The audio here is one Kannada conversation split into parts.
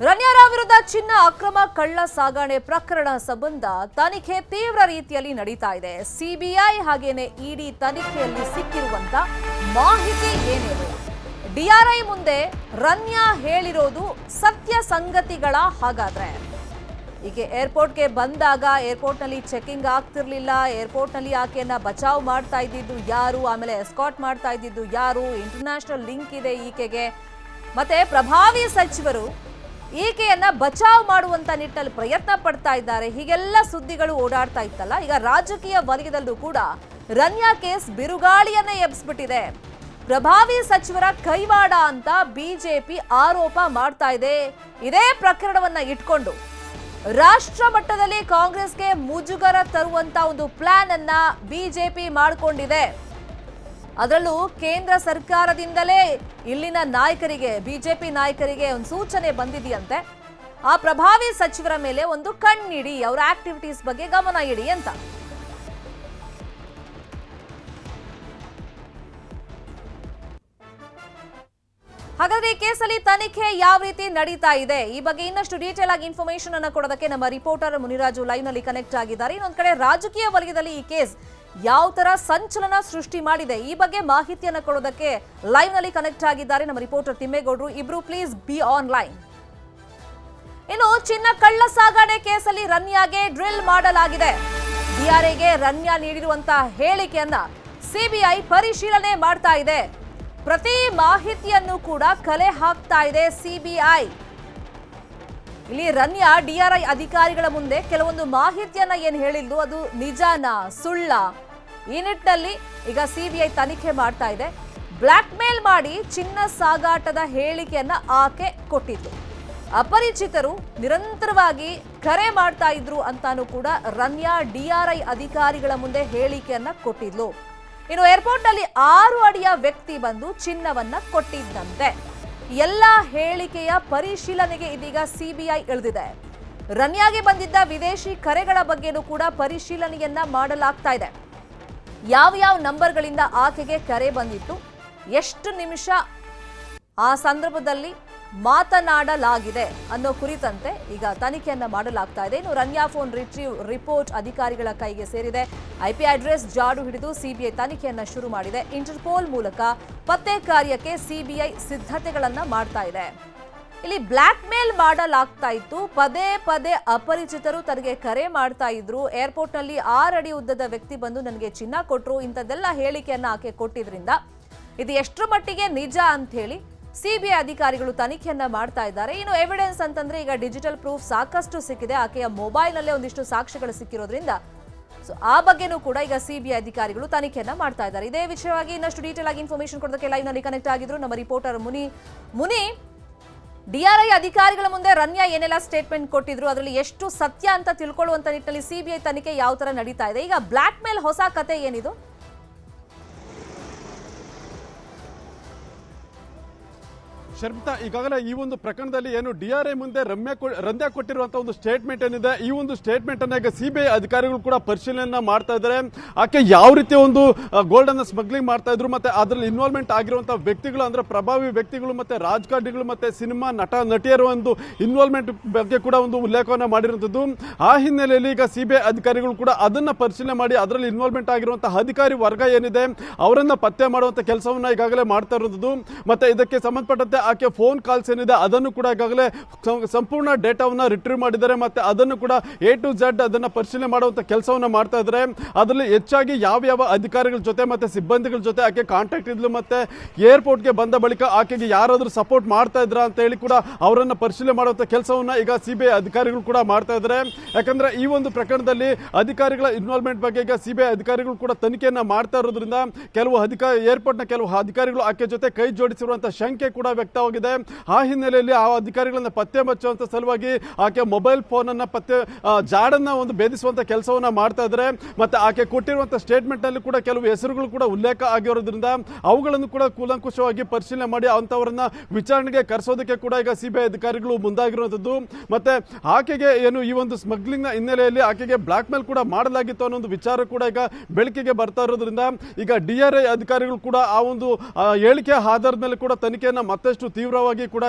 ರನ್ಯಾರಾವ್ ವಿರುದ್ಧ ಚಿನ್ನ ಅಕ್ರಮ ಕಳ್ಳ ಸಾಗಣೆ ಪ್ರಕರಣ ಸಂಬಂಧ ತನಿಖೆ ತೀವ್ರ ರೀತಿಯಲ್ಲಿ ನಡೀತಾ ಇದೆ. ಸಿಬಿಐ ಹಾಗೇನೆ ಇಡಿ ತನಿಖೆಯಲ್ಲಿ ಸಿಕ್ಕಿರುವಂತ ಮಾಹಿತಿ ಏನಿದೆ? ಡಿಆರ್ಐ ಮುಂದೆ ರನ್ಯಾ ಹೇಳಿರೋದು ಸತ್ಯ ಸಂಗತಿಗಳ? ಹಾಗಾದ್ರೆ ಈಕೆ ಏರ್ಪೋರ್ಟ್ಗೆ ಬಂದಾಗ ಏರ್ಪೋರ್ಟ್ನಲ್ಲಿ ಚೆಕಿಂಗ್ ಆಗ್ತಿರ್ಲಿಲ್ಲ. ಏರ್ಪೋರ್ಟ್ನಲ್ಲಿ ಆಕೆಯನ್ನ ಬಚಾವ್ ಮಾಡ್ತಾ ಇದ್ದಿದ್ದು ಯಾರು, ಆಮೇಲೆ ಎಸ್ಕಾಟ್ ಮಾಡ್ತಾ ಇದ್ದಿದ್ದು ಯಾರು, ಇಂಟರ್ನ್ಯಾಷನಲ್ ಲಿಂಕ್ ಇದೆ ಈಕೆಗೆ, ಮತ್ತೆ ಪ್ರಭಾವಿ ಸಚಿವರು ಈಕೆಯನ್ನ ಬಚಾವ್ ಮಾಡುವಂತ ನಿಟ್ಟಿನಲ್ಲಿ ಪ್ರಯತ್ನ ಪಡ್ತಾ ಇದ್ದಾರೆ. ಹೀಗೆಲ್ಲ ಸುದ್ದಿಗಳು ಓಡಾಡ್ತಾ ಇತ್ತಲ್ಲ. ಈಗ ರಾಜಕೀಯ ವಲಯದಲ್ಲೂ ಕೂಡ ರನ್ಯಾ ಕೇಸ್ ಬಿರುಗಾಳಿಯನ್ನ ಎಬ್ಬಿಸ್ಬಿಟ್ಟಿದೆ. ಪ್ರಭಾವಿ ಸಚಿವರ ಕೈವಾಡ ಅಂತ ಬಿಜೆಪಿ ಆರೋಪ ಮಾಡ್ತಾ ಇದೆ. ಇದೇ ಪ್ರಕರಣವನ್ನ ಇಟ್ಕೊಂಡು ರಾಷ್ಟ್ರ ಮಟ್ಟದಲ್ಲಿ ಕಾಂಗ್ರೆಸ್ಗೆ ಮುಜುಗರ ತರುವಂತ ಒಂದು ಪ್ಲಾನ್ ಅನ್ನ ಬಿಜೆಪಿ ಮಾಡಿಕೊಂಡಿದೆ. ಅದರಲ್ಲೂ ಕೇಂದ್ರ ಸರ್ಕಾರದಿಂದಲೇ ಇಲ್ಲಿನ ನಾಯಕರಿಗೆ, ಬಿಜೆಪಿ ನಾಯಕರಿಗೆ ಒಂದು ಸೂಚನೆ ಬಂದಿದೆಯಂತೆ. ಆ ಪ್ರಭಾವಿ ಸಚಿವರ ಮೇಲೆ ಒಂದು ಕಣ್ಣಿಡಿ, ಅವರ ಆಕ್ಟಿವಿಟೀಸ್ ಬಗ್ಗೆ ಗಮನ ಇಡಿ ಅಂತ. ಹಾಗಾದ್ರೆ ಈ ಕೇಸಲ್ಲಿ ತನಿಖೆ ಯಾವ ರೀತಿ ನಡೀತಾ ಇದೆ, ಈ ಬಗ್ಗೆ ಇನ್ನಷ್ಟು ಡೀಟೇಲ್ ಆಗಿ ಇನ್ಫಾರ್ಮೇಶನ್ ಅನ್ನು ಕೊಡೋದಕ್ಕೆ ನಮ್ಮ ರಿಪೋರ್ಟರ್ ಮುನಿರಾಜು ಲೈವ್ ನಲ್ಲಿ ಕನೆಕ್ಟ್ ಆಗಿದ್ದಾರೆ. ಇನ್ನೊಂದ್ ಕಡೆ ರಾಜಕೀಯ ವಲಯದಲ್ಲಿ ಈ ಕೇಸ್ ಯಾವ ತರ ಸಂಚಲನ ಸೃಷ್ಟಿ ಮಾಡಿದೆ, ಈ ಬಗ್ಗೆ ಮಾಹಿತಿಯನ್ನು ಕೊಡೋದಕ್ಕೆ ಲೈವ್ ನಲ್ಲಿ ಕನೆಕ್ಟ್ ಆಗಿದ್ದಾರೆ ನಮ್ಮ ರಿಪೋರ್ಟರ್ ತಿಮ್ಮೇಗೌಡರು. ಇಬ್ರು ಪ್ಲೀಸ್ ಬಿ ಆನ್ ಲೈನ್. ಇನ್ನು ಚಿನ್ನ ಕಳ್ಳ ಸಾಗಣೆ ಕೇಸಲ್ಲಿ ರನ್ಯಾಗೆ ಡ್ರಿಲ್ ಮಾಡಲಾಗಿದೆ. ಡಿಆರ್ಐಗೆ ರನ್ಯಾ ನೀಡಿರುವಂತಹ ಹೇಳಿಕೆಯನ್ನ ಸಿಬಿಐ ಪರಿಶೀಲನೆ ಮಾಡ್ತಾ ಇದೆ. ಪ್ರತಿ ಮಾಹಿತಿಯನ್ನು ಕೂಡ ಕಲೆ ಹಾಕ್ತಾ ಇದೆ ಸಿಬಿಐ. ಇಲ್ಲಿ ರನ್ಯಾ ಡಿಆರ್ಐ ಅಧಿಕಾರಿಗಳ ಮುಂದೆ ಕೆಲವೊಂದು ಮಾಹಿತಿಯನ್ನ ಏನ್ ಹೇಳಿದ್ದು ಅದು ನಿಜಾನ ಸುಳ್ಳ, ಈ ನಿಟ್ಟಿನಲ್ಲಿ ಈಗ ಸಿಬಿಐ ತನಿಖೆ ಮಾಡ್ತಾ ಇದೆ. ಬ್ಲಾಕ್ ಮೇಲ್ ಮಾಡಿ ಚಿನ್ನ ಸಾಗಾಟದ ಹೇಳಿಕೆಯನ್ನ ಆಕೆ ಕೊಟ್ಟಿದ್ದು. ಅಪರಿಚಿತರು ನಿರಂತರವಾಗಿ ಕರೆ ಮಾಡ್ತಾ ಇದ್ರು ಅಂತಾನೂ ಕೂಡ ರನ್ಯಾ ಡಿಆರ್ಐ ಅಧಿಕಾರಿಗಳ ಮುಂದೆ ಹೇಳಿಕೆಯನ್ನ ಕೊಟ್ಟಿದ್ಲು. ಇನ್ನು ಏರ್ಪೋರ್ಟ್ ನಲ್ಲಿ 6 ಅಡಿಯ ವ್ಯಕ್ತಿ ಬಂದು ಚಿನ್ನವನ್ನ ಕೊಟ್ಟಿದ್ದಂತೆ. ಎಲ್ಲ ಹೇಳಿಕೆಯ ಪರಿಶೀಲನೆಗೆ ಇದೀಗ ಸಿಬಿಐ ಇಳಿದಿದೆ. ರನ್ಯಾಗೆ ಬಂದಿದ್ದ ವಿದೇಶಿ ಕರೆಗಳ ಬಗ್ಗೆನೂ ಕೂಡ ಪರಿಶೀಲನೆಯನ್ನ ಮಾಡಲಾಗ್ತಾ ಇದೆ. ಯಾವ ನಂಬರ್ಗಳಿಂದ ಆಕೆಗೆ ಕರೆ ಬಂದಿತ್ತು, ಎಷ್ಟು ನಿಮಿಷ ಆ ಸಂದರ್ಭದಲ್ಲಿ ಮಾತನಾಡಲಾಗಿದೆ ಅನ್ನೋ ಕುರಿತಂತೆ ಈಗ ತನಿಖೆಯನ್ನ ಮಾಡಲಾಗ್ತಾ ಇದೆ. ಇನ್ನು ರನ್ಯಾ ಫೋನ್ ರಿಟ್ರೀವ್ ರಿಪೋರ್ಟ್ ಅಧಿಕಾರಿಗಳ ಕೈಗೆ ಸೇರಿದೆ. ಐಪಿ ಅಡ್ರೆಸ್ ಜಾಡು ಹಿಡಿದು ಸಿಬಿಐ ತನಿಖೆಯನ್ನ ಶುರು ಮಾಡಿದೆ. ಇಂಟರ್ಪೋಲ್ ಮೂಲಕ ಪತ್ತೆ ಕಾರ್ಯಕ್ಕೆ ಸಿಬಿಐ ಸಿದ್ಧತೆಗಳನ್ನ ಮಾಡ್ತಾ ಇದೆ. ಇಲ್ಲಿ ಬ್ಲಾಕ್ ಮೇಲ್ ಮಾಡಲಾಗ್ತಾ ಇತ್ತು. ಪದೇ ಪದೇ ಅಪರಿಚಿತರು ತನಗೆ ಕರೆ ಮಾಡ್ತಾ ಇದ್ರು. ಏರ್ಪೋರ್ಟ್ ನಲ್ಲಿ 6 ಅಡಿ ಉದ್ದದ ವ್ಯಕ್ತಿ ಬಂದು ನನಗೆ ಚಿನ್ನ ಕೊಟ್ರು, ಇಂಥದ್ದೆಲ್ಲ ಹೇಳಿಕೆಯನ್ನ ಆಕೆ ಕೊಟ್ಟಿದ್ರಿಂದ ಇದು ಎಷ್ಟರ ಮಟ್ಟಿಗೆ ನಿಜ ಅಂತ ಹೇಳಿ ಸಿಬಿಐ ಅಧಿಕಾರಿಗಳು ತನಿಖೆಯನ್ನ ಮಾಡ್ತಾ ಇದ್ದಾರೆ. ಇನ್ನು ಎವಿಡೆನ್ಸ್ ಅಂತಂದ್ರೆ ಈಗ ಡಿಜಿಟಲ್ ಪ್ರೂಫ್ ಸಾಕಷ್ಟು ಸಿಕ್ಕಿದೆ. ಆಕೆಯ ಮೊಬೈಲ್ ನಲ್ಲೇ ಒಂದಿಷ್ಟು ಸಾಕ್ಷ್ಯಗಳು ಸಿಕ್ಕಿರೋದ್ರಿಂದ ಆ ಬಗ್ಗೆನೂ ಕೂಡ ಈಗ ಸಿಬಿಐ ಅಧಿಕಾರಿಗಳು ತನಿಖೆಯನ್ನ ಮಾಡ್ತಾ ಇದ್ದಾರೆ. ಇದೇ ವಿಷಯವಾಗಿ ಇನ್ನಷ್ಟು ಡೀಟೇಲ್ ಆಗಿ ಇನ್ಫಾರ್ಮೇಶನ್ ಕೊಡೋದಕ್ಕೆ ಲೈವ್ ನಲ್ಲಿ ಕನೆಕ್ಟ್ ಆಗಿದ್ರು ನಮ್ಮ ರಿಪೋರ್ಟರ್ ಮುನಿ. ಡಿಆರ್ಐ ಅಧಿಕಾರಿಗಳ ಮುಂದೆ ರನ್ಯಾ ಏನೆಲ್ಲ ಸ್ಟೇಟ್ಮೆಂಟ್ ಕೊಟ್ಟಿದ್ರು, ಅದರಲ್ಲಿ ಎಷ್ಟು ಸತ್ಯ ಅಂತ ತಿಳ್ಕೊಳ್ಳುವಂತ ನಿಟ್ಟಿನಲ್ಲಿ ಸಿಬಿಐ ತನಿಖೆ ಯಾವ ತರ ನಡೀತಾ ಇದೆ? ಈಗ ಬ್ಲಾಕ್ ಮೇಲ್ ಹೊಸ ಕತೆ ಏನಿದು? ಶರ್ಮಿತಾ, ಈಗಾಗಲೇ ಈ ಒಂದು ಪ್ರಕರಣದಲ್ಲಿ ಏನು ಡಿಆರ್ಐ ಮುಂದೆ ರನ್ಯಾ ಕೊಟ್ಟಿರುವಂತಹ ಒಂದು ಸ್ಟೇಟ್ಮೆಂಟ್ ಏನಿದೆ, ಈ ಒಂದು ಸ್ಟೇಟ್ಮೆಂಟ್ ಅನ್ನ ಈಗ ಸಿಬಿಐ ಅಧಿಕಾರಿಗಳು ಕೂಡ ಪರಿಶೀಲನೆ ಮಾಡ್ತಾ ಇದ್ದಾರೆ. ಆಕೆ ಯಾವ ರೀತಿಯ ಒಂದು ಗೋಲ್ಡ್ ಅನ್ನ ಸ್ಮಗ್ಲಿಂಗ್ ಮಾಡ್ತಾ ಇದ್ರು, ಮತ್ತೆ ಅದರಲ್ಲಿ ಇನ್ವಾಲ್ವ್ಮೆಂಟ್ ಆಗಿರುವಂತಹ ವ್ಯಕ್ತಿಗಳು ಅಂದ್ರೆ ಪ್ರಭಾವಿ ವ್ಯಕ್ತಿಗಳು ಮತ್ತೆ ರಾಜಕಾರಣಿಗಳು ಮತ್ತೆ ಸಿನಿಮಾ ನಟಿಯರ ಒಂದು ಇನ್ವಾಲ್ವ್ಮೆಂಟ್ ಬಗ್ಗೆ ಕೂಡ ಒಂದು ಉಲ್ಲೇಖವನ್ನ ಮಾಡಿರುವಂತದ್ದು. ಆ ಹಿನ್ನೆಲೆಯಲ್ಲಿ ಈಗ ಸಿಬಿಐ ಅಧಿಕಾರಿಗಳು ಕೂಡ ಅದನ್ನ ಪರಿಶೀಲನೆ ಮಾಡಿ ಅದರಲ್ಲಿ ಇನ್ವಾಲ್ವ್ಮೆಂಟ್ ಆಗಿರುವಂತಹ ಅಧಿಕಾರಿ ವರ್ಗ ಏನಿದೆ ಅವರನ್ನ ಪತ್ತೆ ಮಾಡುವಂತ ಕೆಲಸವನ್ನ ಈಗಾಗಲೇ ಮಾಡ್ತಾ ಇರುವಂತದ್ದು. ಮತ್ತೆ ಇದಕ್ಕೆ ಸಂಬಂಧಪಟ್ಟಂತೆ ಆಕೆ ಫೋನ್ ಕಾಲ್ಸ್ ಏನಿದೆ ಅದನ್ನು ಕೂಡ ಈಗಾಗಲೇ ಸಂಪೂರ್ಣ ಡೇಟಾವನ್ನ ರಿಟ್ರೀವ್ ಮಾಡಿದ್ದಾರೆ. ಮತ್ತೆ ಅದನ್ನು ಕೂಡ A to Z ಅದನ್ನ ಪರಿಶೀಲನೆ ಮಾಡುವಂತ ಕೆಲಸವನ್ನ ಮಾಡ್ತಾ ಇದ್ದಾರೆ. ಅದರಲ್ಲಿ ಹೆಚ್ಚಾಗಿ ಯಾವ ಅಧಿಕಾರಿಗಳ ಜೊತೆ ಮತ್ತೆ ಸಿಬ್ಬಂದಿಗಳ ಜೊತೆ ಆಕೆ ಕಾಂಟ್ಯಾಕ್ಟ್ ಇದ್ಲು, ಮತ್ತೆ ಏರ್ಪೋರ್ಟ್ಗೆ ಬಂದ ಬಳಿಕ ಆಕೆಗೆ ಯಾರಾದ್ರೂ ಸಪೋರ್ಟ್ ಮಾಡ್ತಾ ಇದ್ರ ಅಂತ ಹೇಳಿ ಕೂಡ ಅವರನ್ನ ಪರಿಶೀಲನೆ ಮಾಡುವಂತ ಕೆಲಸವನ್ನ ಈಗ ಸಿಬಿಐ ಅಧಿಕಾರಿಗಳು ಕೂಡ ಮಾಡ್ತಾ ಇದ್ದಾರೆ. ಯಾಕಂದ್ರೆ ಈ ಒಂದು ಪ್ರಕರಣದಲ್ಲಿ ಅಧಿಕಾರಿಗಳ ಇನ್ವಾಲ್ವ್ಮೆಂಟ್ ಬಗ್ಗೆ ಈಗ ಸಿಬಿಐ ಅಧಿಕಾರಿಗಳು ಕೂಡ ತನಿಖೆಯನ್ನ ಮಾಡ್ತಾ ಇರೋದ್ರಿಂದ ಕೆಲವು ಏರ್ಪೋರ್ಟ್ ನ ಕೆಲವು ಅಧಿಕಾರಿಗಳು ಆಕೆ ಜೊತೆ ಕೈ ಜೋಡಿಸಿರುವಂತಹ ಶಂಕೆ ಕೂಡ ವ್ಯಕ್ತವಾಗಿದೆ. ಆ ಹಿನ್ನೆಲೆಯಲ್ಲಿ ಆ ಅಧಿಕಾರಿಗಳನ್ನ ಪತ್ತೆ ಹಚ್ಚುವಂತ ಸಲುವಾಗಿ ಆಕೆ ಮೊಬೈಲ್ ಫೋನ್ ಅನ್ನ ಪತ್ತೆ ಜಾಡನ್ನ ಒಂದು ಭೇದಿಸುವಂತ ಕೆಲಸವನ್ನ ಮಾಡ್ತಾ ಇದ್ದಾರೆ. ಮತ್ತೆ ಆಕೆ ಕೊಟ್ಟಿರುವಂತಹ ಸ್ಟೇಟ್ಮೆಂಟ್ ನಲ್ಲಿ ಕೂಡ ಕೆಲವು ಹೆಸರುಗಳು ಕೂಡ ಉಲ್ಲೇಖ ಆಗಿರೋದ್ರಿಂದ ಅವುಗಳನ್ನು ಕೂಡ ಕೂಲಂಕುಷವಾಗಿ ಪರಿಶೀಲನೆ ಮಾಡಿ ಅಂತವರನ್ನ ವಿಚಾರಣೆಗೆ ಕರೆಸೋದಕ್ಕೆ ಕೂಡ ಈಗ ಸಿಬಿಐ ಅಧಿಕಾರಿಗಳು ಮುಂದಾಗಿರುವಂತದ್ದು. ಮತ್ತೆ ಆಕೆಗೆ ಏನು ಈ ಒಂದು ಸ್ಮಗ್ಲಿಂಗ್ ನ ಹಿನ್ನೆಲೆಯಲ್ಲಿ ಆಕೆಗೆ ಬ್ಲಾಕ್ ಮೇಲ್ ಕೂಡ ಮಾಡಲಾಗಿತ್ತು ಅನ್ನೋ ಒಂದು ವಿಚಾರ ಕೂಡ ಈಗ ಬೆಳಕಿಗೆ ಬರ್ತಾ ಇರೋದ್ರಿಂದ ಈಗ ಡಿಆರ್ಐ ಅಧಿಕಾರಿಗಳು ಕೂಡ ಆ ಒಂದು ಹೇಳಿಕೆ ಆಧಾರದ ಮೇಲೆ ಕೂಡ ತನಿಖೆಯನ್ನ ಮತ್ತಷ್ಟು ಸಾಕಷ್ಟು ತೀವ್ರವಾಗಿ ಕೂಡ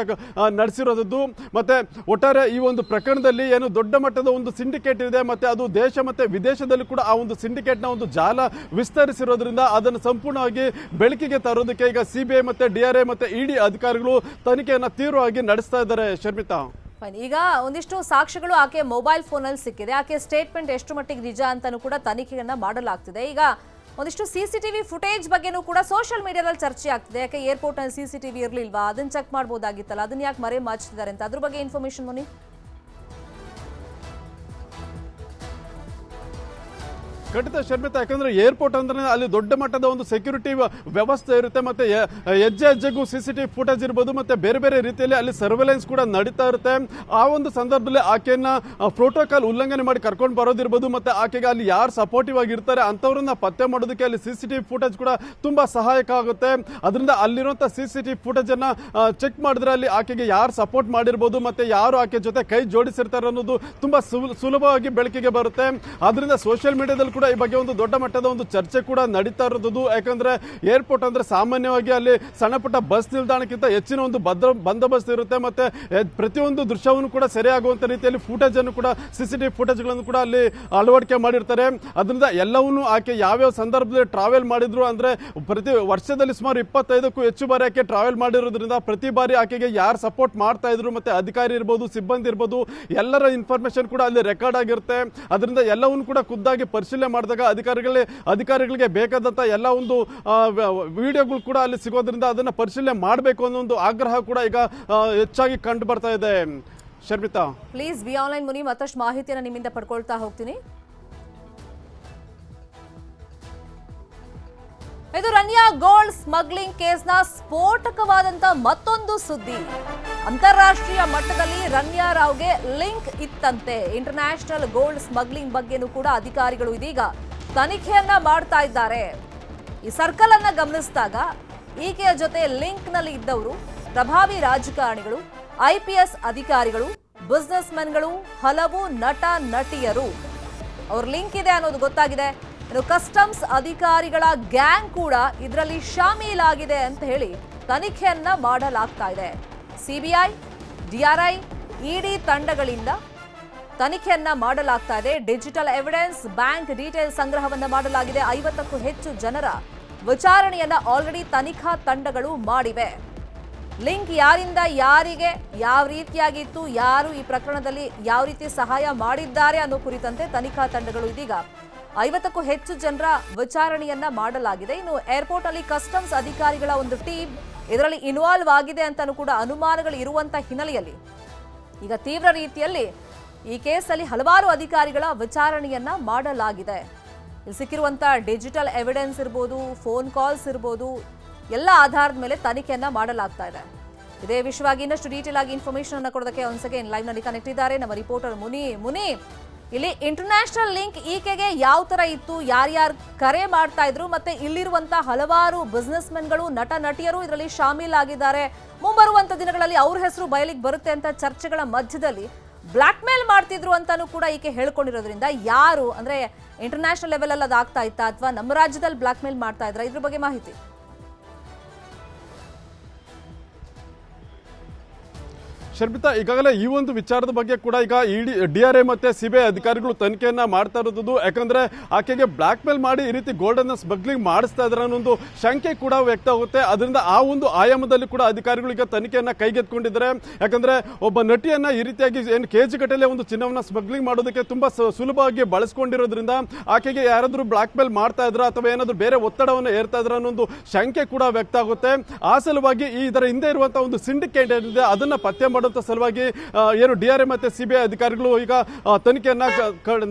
ನಡೆಸಿರೋದು. ಮತ್ತೆ ಒಟ್ಟಾರೆ ಈ ಒಂದು ಪ್ರಕರಣದಲ್ಲಿ ಏನು ದೊಡ್ಡ ಮಟ್ಟದ ಒಂದು ಸಿಂಡಿಕೇಟ್ ಇದೆ, ಮತ್ತೆ ಅದು ದೇಶ ಮತ್ತೆ ವಿದೇಶದಲ್ಲಿ ಕೂಡ ಆ ಒಂದು ಸಿಂಡಿಕೇಟ್ ನ ಒಂದು ಜಾಲ ವಿಸ್ತರಿಸಿರೋದ್ರಿಂದ ಅದನ್ನು ಸಂಪೂರ್ಣವಾಗಿ ಬೆಳಕಿಗೆ ತರೋದಕ್ಕೆ ಈಗ ಸಿಬಿಐ ಮತ್ತೆ ಡಿಆರ್ಐ ಮತ್ತೆ ಇಡಿ ಅಧಿಕಾರಿಗಳು ತನಿಖೆಯನ್ನ ತೀವ್ರವಾಗಿ ನಡೆಸ್ತಾ ಇದ್ದಾರೆ. ಶರ್ಮಿತಾ, ಈಗ ಒಂದಿಷ್ಟು ಸಾಕ್ಷ್ಯಗಳು ಆಕೆ ಮೊಬೈಲ್ ಫೋನ್ ಅಲ್ಲಿ ಸಿಕ್ಕಿದೆ. ಆಕೆ ಸ್ಟೇಟ್ಮೆಂಟ್ ಎಷ್ಟು ಮಟ್ಟಿಗೆ ನಿಜ ಅಂತಾನೂ ಕೂಡ ತನಿಖೆಯನ್ನ ಮಾಡಲಾಗ್ತಿದೆ. ಈಗ ಒಂದಿಷ್ಟು ಸಿಸಿಟಿವಿ ಫುಟೇಜ್ ಬಗ್ಗೆನೂ ಕೂಡ ಸೋಷಿಯಲ್ ಮೀಡಿಯಾದಲ್ಲಿ ಚರ್ಚೆ ಆಗ್ತಿದೆ. ಯಾಕೆ ಏರ್ಪೋರ್ಟ್ ನಲ್ಲಿ ಸಿಸಿಟಿವಿ ಇರ್ಲಿಲ್ವಾ, ಅದನ್ನ ಚೆಕ್ ಮಾಡಬಹುದಾಗಿತ್ತಲ್ಲ, ಅದನ್ನ ಯಾಕೆ ಮರೆ ಮಾಚ್ತಿದ್ದಾರೆ ಅಂತ ಅದ್ರ ಬಗ್ಗೆ ಇನ್ಫಾರ್ಮೇಶನ್ ಮುನಿ. ಖಂಡಿತ ಶರ್ಮಿತಾ, ಯಾಕಂದ್ರೆ ಏರ್ಪೋರ್ಟ್ ಅಂದ್ರೆ ಅಲ್ಲಿ ದೊಡ್ಡ ಮಟ್ಟದ ಒಂದು ಸೆಕ್ಯೂರಿಟಿ ವ್ಯವಸ್ಥೆ ಇರುತ್ತೆ, ಮತ್ತೆ ಹೆಜ್ಜೆ ಹೆಜ್ಜೆಗೂ ಸಿಸಿಟಿವಿ ಫುಟೇಜ್ ಇರ್ಬೋದು, ಮತ್ತೆ ಬೇರೆ ಬೇರೆ ರೀತಿಯಲ್ಲಿ ಅಲ್ಲಿ ಸರ್ವೆಲೆನ್ಸ್ ಕೂಡ ನಡೀತಾ ಇರುತ್ತೆ. ಆ ಒಂದು ಸಂದರ್ಭದಲ್ಲಿ ಆಕೆಯನ್ನ ಪ್ರೋಟೋಕಾಲ್ ಉಲ್ಲಂಘನೆ ಮಾಡಿ ಕರ್ಕೊಂಡು ಬರೋದಿರ್ಬೋದು, ಮತ್ತೆ ಆಕೆಗೆ ಅಲ್ಲಿ ಯಾರು ಸಪೋರ್ಟಿವ್ ಆಗಿ ಇರ್ತಾರೆ ಅಂತವ್ರನ್ನ ಪತ್ತೆ ಮಾಡೋದಕ್ಕೆ ಅಲ್ಲಿ ಸಿಸಿಟಿವಿ ಫುಟೇಜ್ ಕೂಡ ತುಂಬಾ ಸಹಾಯಕ ಆಗುತ್ತೆ. ಅದರಿಂದ ಅಲ್ಲಿರುವಂತಹ ಸಿಸಿಟಿವಿ ಫುಟೇಜ್ ಅನ್ನ ಚೆಕ್ ಮಾಡಿದ್ರೆ ಅಲ್ಲಿ ಆಕೆಗೆ ಯಾರು ಸಪೋರ್ಟ್ ಮಾಡಿರ್ಬೋದು, ಮತ್ತೆ ಯಾರು ಆಕೆ ಜೊತೆ ಕೈ ಜೋಡಿಸಿರ್ತಾರೆ ಅನ್ನೋದು ತುಂಬಾ ಸುಲಭವಾಗಿ ಬೆಳಕಿಗೆ ಬರುತ್ತೆ. ಆದ್ರಿಂದ ಸೋಷಿಯಲ್ ಮೀಡಿಯಾದಲ್ಲಿ ಕೂಡ ಈ ಬಗ್ಗೆ ಒಂದು ದೊಡ್ಡ ಮಟ್ಟದ ಒಂದು ಚರ್ಚೆ ಕೂಡ ನಡೀತಾ ಇರೋದು. ಯಾಕಂದ್ರೆ ಏರ್ಪೋರ್ಟ್ ಅಂದ್ರೆ ಸಾಮಾನ್ಯವಾಗಿ ಅಲ್ಲಿ ಸಣ್ಣ ಪುಟ್ಟ ಬಸ್ ನಿಲ್ದಾಣಕ್ಕಿಂತ ಹೆಚ್ಚಿನ ಒಂದು ಬಂದೋಬಸ್ತ್ ಇರುತ್ತೆ, ಮತ್ತೆ ಪ್ರತಿಯೊಂದು ದೃಶ್ಯವನ್ನು ಕೂಡ ಸರಿಯಾಗುವಂತ ರೀತಿಯಲ್ಲಿ ಫುಟೇಜ್ ಅನ್ನು ಕೂಡ ಸಿಸಿಟಿವಿ ಫುಟೇಜ್ ಗಳನ್ನು ಕೂಡ ಅಲ್ಲಿ ಅಳವಡಿಕೆ ಮಾಡಿರ್ತಾರೆ. ಅದರಿಂದ ಎಲ್ಲವನ್ನೂ ಆಕೆ ಯಾವ್ಯಾವ ಸಂದರ್ಭದಲ್ಲಿ ಟ್ರಾವೆಲ್ ಮಾಡಿದ್ರು ಅಂದ್ರೆ ಪ್ರತಿ ವರ್ಷದಲ್ಲಿ ಸುಮಾರು 25ಕ್ಕೂ ಹೆಚ್ಚು ಬಾರಿ ಆಕೆ ಟ್ರಾವೆಲ್ ಮಾಡಿರೋದ್ರಿಂದ ಪ್ರತಿ ಬಾರಿ ಆಕೆಗೆ ಯಾರು ಸಪೋರ್ಟ್ ಮಾಡ್ತಾ ಇದ್ರು, ಮತ್ತೆ ಅಧಿಕಾರಿ ಇರ್ಬೋದು, ಸಿಬ್ಬಂದಿ ಇರ್ಬೋದು, ಎಲ್ಲರ ಇನ್ಫಾರ್ಮೇಶನ್ ಕೂಡ ಅಲ್ಲಿ ರೆಕಾರ್ಡ್ ಆಗಿರುತ್ತೆ. ಅದರಿಂದ ಎಲ್ಲವನ್ನು ಕೂಡ ಖುದ್ದಾಗಿ ಪರಿಶೀಲನೆ ಮಾಡಿದಾಗ ಅಧಿಕಾರಿಗಳಿಗೆ ಬೇಕಾದಂತ ಎಲ್ಲ ಒಂದು ವಿಡಿಯೋಗಳು ಕೂಡ ಅಲ್ಲಿ ಸಿಗೋದ್ರಿಂದ ಅದನ್ನ ಪರಿಶೀಲನೆ ಮಾಡಬೇಕು ಅನ್ನೋ ಒಂದು ಆಗ್ರಹ ಕೂಡ ಈಗ ಹೆಚ್ಚಾಗಿ ಕಂಡು ಬರ್ತಾ ಇದೆ. ಶರ್ಮಿತಾ, ಪ್ಲೀಸ್ ಬಿ ಆನ್ಲೈನ್ ಮುನಿ, ಮತ್ತಷ್ಟು ಮಾಹಿತಿಯನ್ನು ನಿಮ್ಮಿಂದ ಪಡ್ಕೊಳ್ತಾ ಹೋಗ್ತೀನಿ. ಇದು ರನ್ಯಾ ಗೋಲ್ಡ್ ಸ್ಮಗ್ಲಿಂಗ್ ಕೇಸ್ನ ಸ್ಫೋಟಕವಾದಂತ ಮತ್ತೊಂದು ಸುದ್ದಿ. ಅಂತಾರಾಷ್ಟ್ರೀಯ ಮಟ್ಟದಲ್ಲಿ ರನ್ಯಾ ರಾವ್ಗೆ ಲಿಂಕ್ ಇತ್ತಂತೆ. ಇಂಟರ್ನ್ಯಾಷನಲ್ ಗೋಲ್ಡ್ ಸ್ಮಗ್ಲಿಂಗ್ ಬಗ್ಗೆನೂ ಕೂಡ ಅಧಿಕಾರಿಗಳು ಇದೀಗ ತನಿಖೆಯನ್ನ ಮಾಡ್ತಾ ಇದ್ದಾರೆ. ಈ ಸರ್ಕಲ್ ಅನ್ನ ಗಮನಿಸಿದಾಗ ಈಕೆಯ ಜೊತೆ ಲಿಂಕ್ ನಲ್ಲಿ ಇದ್ದವರು ಪ್ರಭಾವಿ ರಾಜಕಾರಣಿಗಳು, ಐಪಿಎಸ್ ಅಧಿಕಾರಿಗಳು, ಬಿಸ್ನೆಸ್ ಮೆನ್ಗಳು, ಹಲವು ನಟ ನಟಿಯರು. ಅವ್ರ ಲಿಂಕ್ ಇದೆ ಅನ್ನೋದು ಗೊತ್ತಾಗಿದೆ. ಕಸ್ಟಮ್ಸ್ ಅಧಿಕಾರಿಗಳ ಗ್ಯಾಂಗ್ ಕೂಡ ಇದರಲ್ಲಿ ಶಾಮೀಲಾಗಿದೆ ಅಂತ ಹೇಳಿ ತನಿಖೆಯನ್ನ ಮಾಡಲಾಗ್ತಾ ಇದೆ. ಸಿಬಿಐ, ಡಿಆರ್ಐ, ಇಡಿ ತಂಡಗಳಿಂದ ತನಿಖೆಯನ್ನ ಮಾಡಲಾಗ್ತಾ ಇದೆ. ಡಿಜಿಟಲ್ ಎವಿಡೆನ್ಸ್, ಬ್ಯಾಂಕ್ ಡೀಟೇಲ್ ಸಂಗ್ರಹವನ್ನ ಮಾಡಲಾಗಿದೆ. 50ಕ್ಕೂ ಹೆಚ್ಚು ಜನರ ವಿಚಾರಣೆಯನ್ನ ಆಲ್ರೆಡಿ ತನಿಖಾ ತಂಡಗಳು ಮಾಡಿವೆ. ಲಿಂಕ್ ಯಾರಿಂದ ಯಾರಿಗೆ ಯಾವ ರೀತಿಯಾಗಿತ್ತು, ಯಾರು ಈ ಪ್ರಕರಣದಲ್ಲಿ ಯಾವ ರೀತಿ ಸಹಾಯ ಮಾಡಿದ್ದಾರೆ ಅನ್ನೋ ಕುರಿತಂತೆ ತನಿಖಾ ತಂಡಗಳು ಇದೀಗ 50ಕ್ಕೂ ಹೆಚ್ಚು ಜನರ ವಿಚಾರಣೆಯನ್ನ ಮಾಡಲಾಗಿದೆ. ಇನ್ನು ಏರ್ಪೋರ್ಟ್ ಅಲ್ಲಿ ಕಸ್ಟಮ್ಸ್ ಅಧಿಕಾರಿಗಳ ಒಂದು ಟೀಮ್ ಇದರಲ್ಲಿ ಇನ್ವಾಲ್ವ್ ಆಗಿದೆ ಅಂತಾನೂ ಕೂಡ ಅನುಮಾನಗಳು ಇರುವಂತ ಹಿನ್ನೆಲೆಯಲ್ಲಿ ಈಗ ತೀವ್ರ ರೀತಿಯಲ್ಲಿ ಈ ಕೇಸಲ್ಲಿ ಹಲವಾರು ಅಧಿಕಾರಿಗಳ ವಿಚಾರಣೆಯನ್ನ ಮಾಡಲಾಗಿದೆ. ಇಲ್ಲಿ ಸಿಕ್ಕಿರುವಂತ ಡಿಜಿಟಲ್ ಎವಿಡೆನ್ಸ್ ಇರ್ಬೋದು, ಫೋನ್ ಕಾಲ್ಸ್ ಇರ್ಬೋದು, ಎಲ್ಲ ಆಧಾರದ ಮೇಲೆ ತನಿಖೆಯನ್ನ ಮಾಡಲಾಗ್ತಾ ಇದೆ. ಇದೇ ವಿಷಯವಾಗಿ ಇನ್ನಷ್ಟು ಡೀಟೇಲ್ ಆಗಿ ಇನ್ಫಾರ್ಮೇಶನ್ ಅನ್ನ ಕೊಡೋದಕ್ಕೆ ಒನ್ಸ್ ಅಗೇನ್ ಲೈವ್ ನಲ್ಲಿ ಕನೆಕ್ಟ್ ಇದ್ದಾರೆ ನಮ್ಮ ರಿಪೋರ್ಟರ್ ಮುನಿ. ಇಲ್ಲಿ ಇಂಟರ್ನ್ಯಾಷನಲ್ ಲಿಂಕ್ ಈಕೆಗೆ ಯಾವ ತರ ಇತ್ತು, ಯಾರ್ಯಾರು ಕರೆ ಮಾಡ್ತಾ ಇದ್ರು, ಮತ್ತೆ ಇಲ್ಲಿರುವಂತ ಹಲವಾರು ಬಿಸ್ನೆಸ್ ಮೆನ್ಗಳು, ನಟ ನಟಿಯರು ಇದರಲ್ಲಿ ಶಾಮೀಲಾಗಿದ್ದಾರೆ. ಮುಂಬರುವಂತ ದಿನಗಳಲ್ಲಿ ಅವ್ರ ಹೆಸರು ಬಯಲಿಗೆ ಬರುತ್ತೆ ಅಂತ ಚರ್ಚೆಗಳ ಮಧ್ಯದಲ್ಲಿ ಬ್ಲಾಕ್ ಮೇಲ್ ಮಾಡ್ತಿದ್ರು ಅಂತಾನೂ ಕೂಡ ಈಕೆ ಹೇಳ್ಕೊಂಡಿರೋದ್ರಿಂದ ಯಾರು ಅಂದ್ರೆ ಇಂಟರ್ನ್ಯಾಷನಲ್ ಲೆವೆಲ್ ಅಲ್ಲಿ ಅದಾಗ್ತಾ ಇತ್ತಾ ಅಥವಾ ನಮ್ಮ ರಾಜ್ಯದಲ್ಲಿ ಬ್ಲಾಕ್ ಮೇಲ್ ಮಾಡ್ತಾ ಇದ್ರ, ಇದ್ರ ಬಗ್ಗೆ ಮಾಹಿತಿ. ಶರ್ಮಿತಾ, ಈಗಾಗಲೇ ಈ ಒಂದು ವಿಚಾರದ ಬಗ್ಗೆ ಕೂಡ ಈಗ ಡಿಆರ್ಐ ಮತ್ತೆ ಸಿಬಿಐ ಅಧಿಕಾರಿಗಳು ತನಿಖೆಯನ್ನ ಮಾಡ್ತಾ ಇರೋದು. ಯಾಕಂದ್ರೆ ಆಕೆಗೆ ಬ್ಲಾಕ್ ಮೇಲ್ ಮಾಡಿ ಈ ರೀತಿ ಗೋಲ್ಡ್ ಅನ್ನ ಸ್ಮಗ್ಲಿಂಗ್ ಮಾಡಿಸ್ತಾ ಇದ್ದಾರೆ ಅನ್ನೋ ಒಂದು ಶಂಕೆ ಕೂಡ ವ್ಯಕ್ತ ಆಗುತ್ತೆ. ಅದರಿಂದ ಆ ಒಂದು ಆಯಾಮದಲ್ಲಿ ಕೂಡ ಅಧಿಕಾರಿಗಳು ಈಗ ತನಿಖೆಯನ್ನ ಕೈಗೆತ್ತಿಕೊಂಡಿದ್ದಾರೆ. ಯಾಕಂದ್ರೆ ಒಬ್ಬ ನಟಿಯನ್ನ ಈ ರೀತಿಯಾಗಿ ಏನು ಕೆಜಿ ಗಟ್ಟಲೆ ಒಂದು ಚಿನ್ನವನ್ನ ಸ್ಮಗ್ಲಿಂಗ್ ಮಾಡೋದಕ್ಕೆ ತುಂಬಾ ಸುಲಭವಾಗಿ ಬಳಸ್ಕೊಂಡಿರೋದ್ರಿಂದ ಆಕೆಗೆ ಯಾರಾದ್ರೂ ಬ್ಲಾಕ್ ಮೇಲ್ ಮಾಡ್ತಾ ಇದ್ರ ಅಥವಾ ಏನಾದ್ರು ಬೇರೆ ಒತ್ತಡವನ್ನು ಏರ್ತಾ ಇದ್ರ ಅನ್ನೋ ಒಂದು ಶಂಕೆ ಕೂಡ ವ್ಯಕ್ತ ಆಗುತ್ತೆ. ಆ ಸಲುವಾಗಿ ಇದರ ಹಿಂದೆ ಇರುವಂತಹ ಒಂದು ಸಿಂಡಿಕೇಟ್ ಏನಿದೆ ಅದನ್ನ ಪತ್ತೆ ಸಲುವಾಗಿ ಏನು ಡಿಆರ್ಐ ಮತ್ತೆ ಸಿಬಿಐ ಅಧಿಕಾರಿಗಳು ಈಗ ತನಿಖೆಯನ್ನ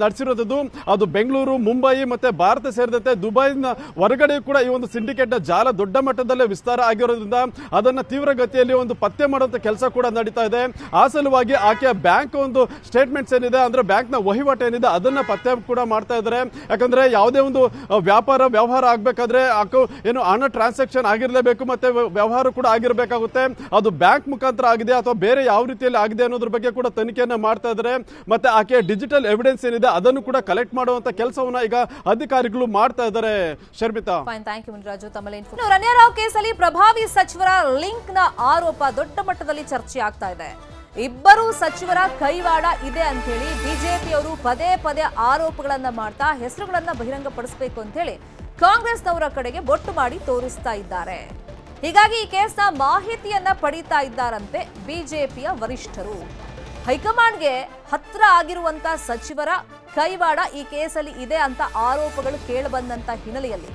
ನಡೆಸಿರೋದು. ಅದು ಬೆಂಗಳೂರು, ಮುಂಬೈ ಮತ್ತೆ ಭಾರತ ಸೇರಿದಂತೆ ದುಬೈನ ಹೊರಗಡೆ ಕೂಡ ಈ ಒಂದು ಸಿಂಡಿಕೇಟ್ ನ ಜಾಲ ದೊಡ್ಡ ಮಟ್ಟದಲ್ಲೇ ವಿಸ್ತಾರ ಆಗಿರೋದ್ರಿಂದ ಅದನ್ನ ತೀವ್ರಗತಿಯಲ್ಲಿ ಒಂದು ಪತ್ತೆ ಮಾಡುವಂತ ಕೆಲಸ ಕೂಡ ನಡೀತಾ ಇದೆ. ಆ ಸಲುವಾಗಿ ಆಕೆಯ ಬ್ಯಾಂಕ್ ಒಂದು ಸ್ಟೇಟ್ಮೆಂಟ್ಸ್ ಏನಿದೆ ಅಂದ್ರೆ ಬ್ಯಾಂಕ್ ನ ವಹಿವಾಟು ಏನಿದೆ ಅದನ್ನ ಪತ್ತೆ ಕೂಡ ಮಾಡ್ತಾ ಇದ್ದಾರೆ. ಯಾಕಂದ್ರೆ ಯಾವುದೇ ಒಂದು ವ್ಯವಹಾರ ಆಗ್ಬೇಕಾದ್ರೆ ಏನು ಹಣ ಟ್ರಾನ್ಸಾಕ್ಷನ್ ಆಗಿರ್ಲೇಬೇಕು, ಮತ್ತೆ ವ್ಯವಹಾರ ಕೂಡ ಆಗಿರ್ಬೇಕಾಗುತ್ತೆ. ಅದು ಬ್ಯಾಂಕ್ ಮುಖಾಂತರ ಆಗಿದೆ ಅಥವಾ ಬೇರೆ ಯಾವ ರೀತಿಯಲ್ಲಿ ಆಗಿದೆ ಅನ್ನೋದ್ರ ಬಗ್ಗೆ ಕೂಡ ತನಿಖೆಯನ್ನ ಮಾಡ್ತಾ ಇದ್ದಾರೆ. ಮತ್ತೆ ಆಕೆಯ ಡಿಜಿಟಲ್ ಎವಿಡೆನ್ಸ್ ಏನಿದೆ ಅದನ್ನು ಕೂಡ ಕಲೆಕ್ಟ್ ಮಾಡುವಂತ ಕೆಲಸವನ್ನ ಈಗ ಅಧಿಕಾರಿಗಳು ಮಾಡ್ತಾ ಇದ್ದಾರೆ. Sharmita, thank you Muniraju. ತಮ್ಮಲ್ಲಿ ರಣ್ಯಾ ರಾವ್ ಕೇಸಲ್ಲಿ ಪ್ರಭಾವಿ ಸಚಿವರ ಲಿಂಕ್ ನ ಆರೋಪ ದೊಡ್ಡ ಮಟ್ಟದಲ್ಲಿ ಚರ್ಚೆ ಆಗ್ತಾ ಇದೆ. ಇಬ್ಬರು ಸಚಿವರ ಕೈವಾಡ ಇದೆ ಅಂತ ಹೇಳಿ ಬಿಜೆಪಿಯವರು ಪದೇ ಪದೇ ಆರೋಪಗಳನ್ನ ಮಾಡ್ತಾ ಹೆಸರುಗಳನ್ನ ಬಹಿರಂಗಪಡಿಸಬೇಕು ಅಂತ ಹೇಳಿ ಕಾಂಗ್ರೆಸ್ನವರ ಕಡೆಗೆ ಬೊಟ್ಟು ಮಾಡಿ ತೋರಿಸ್ತಾ ಇದ್ದಾರೆ. ಹೀಗಾಗಿ ಈ ಕೇಸ್ನ ಮಾಹಿತಿಯನ್ನ ಪಡೀತಾ ಇದ್ದಾರಂತೆ ಬಿಜೆಪಿಯ ವರಿಷ್ಠರು. ಹೈಕಮಾಂಡ್ಗೆ ಹತ್ರ ಆಗಿರುವಂತ ಸಚಿವರ ಕೈವಾಡ ಈ ಕೇಸಲ್ಲಿ ಇದೆ ಅಂತ ಆರೋಪಗಳು ಕೇಳಿಬಂದಂತ ಹಿನ್ನೆಲೆಯಲ್ಲಿ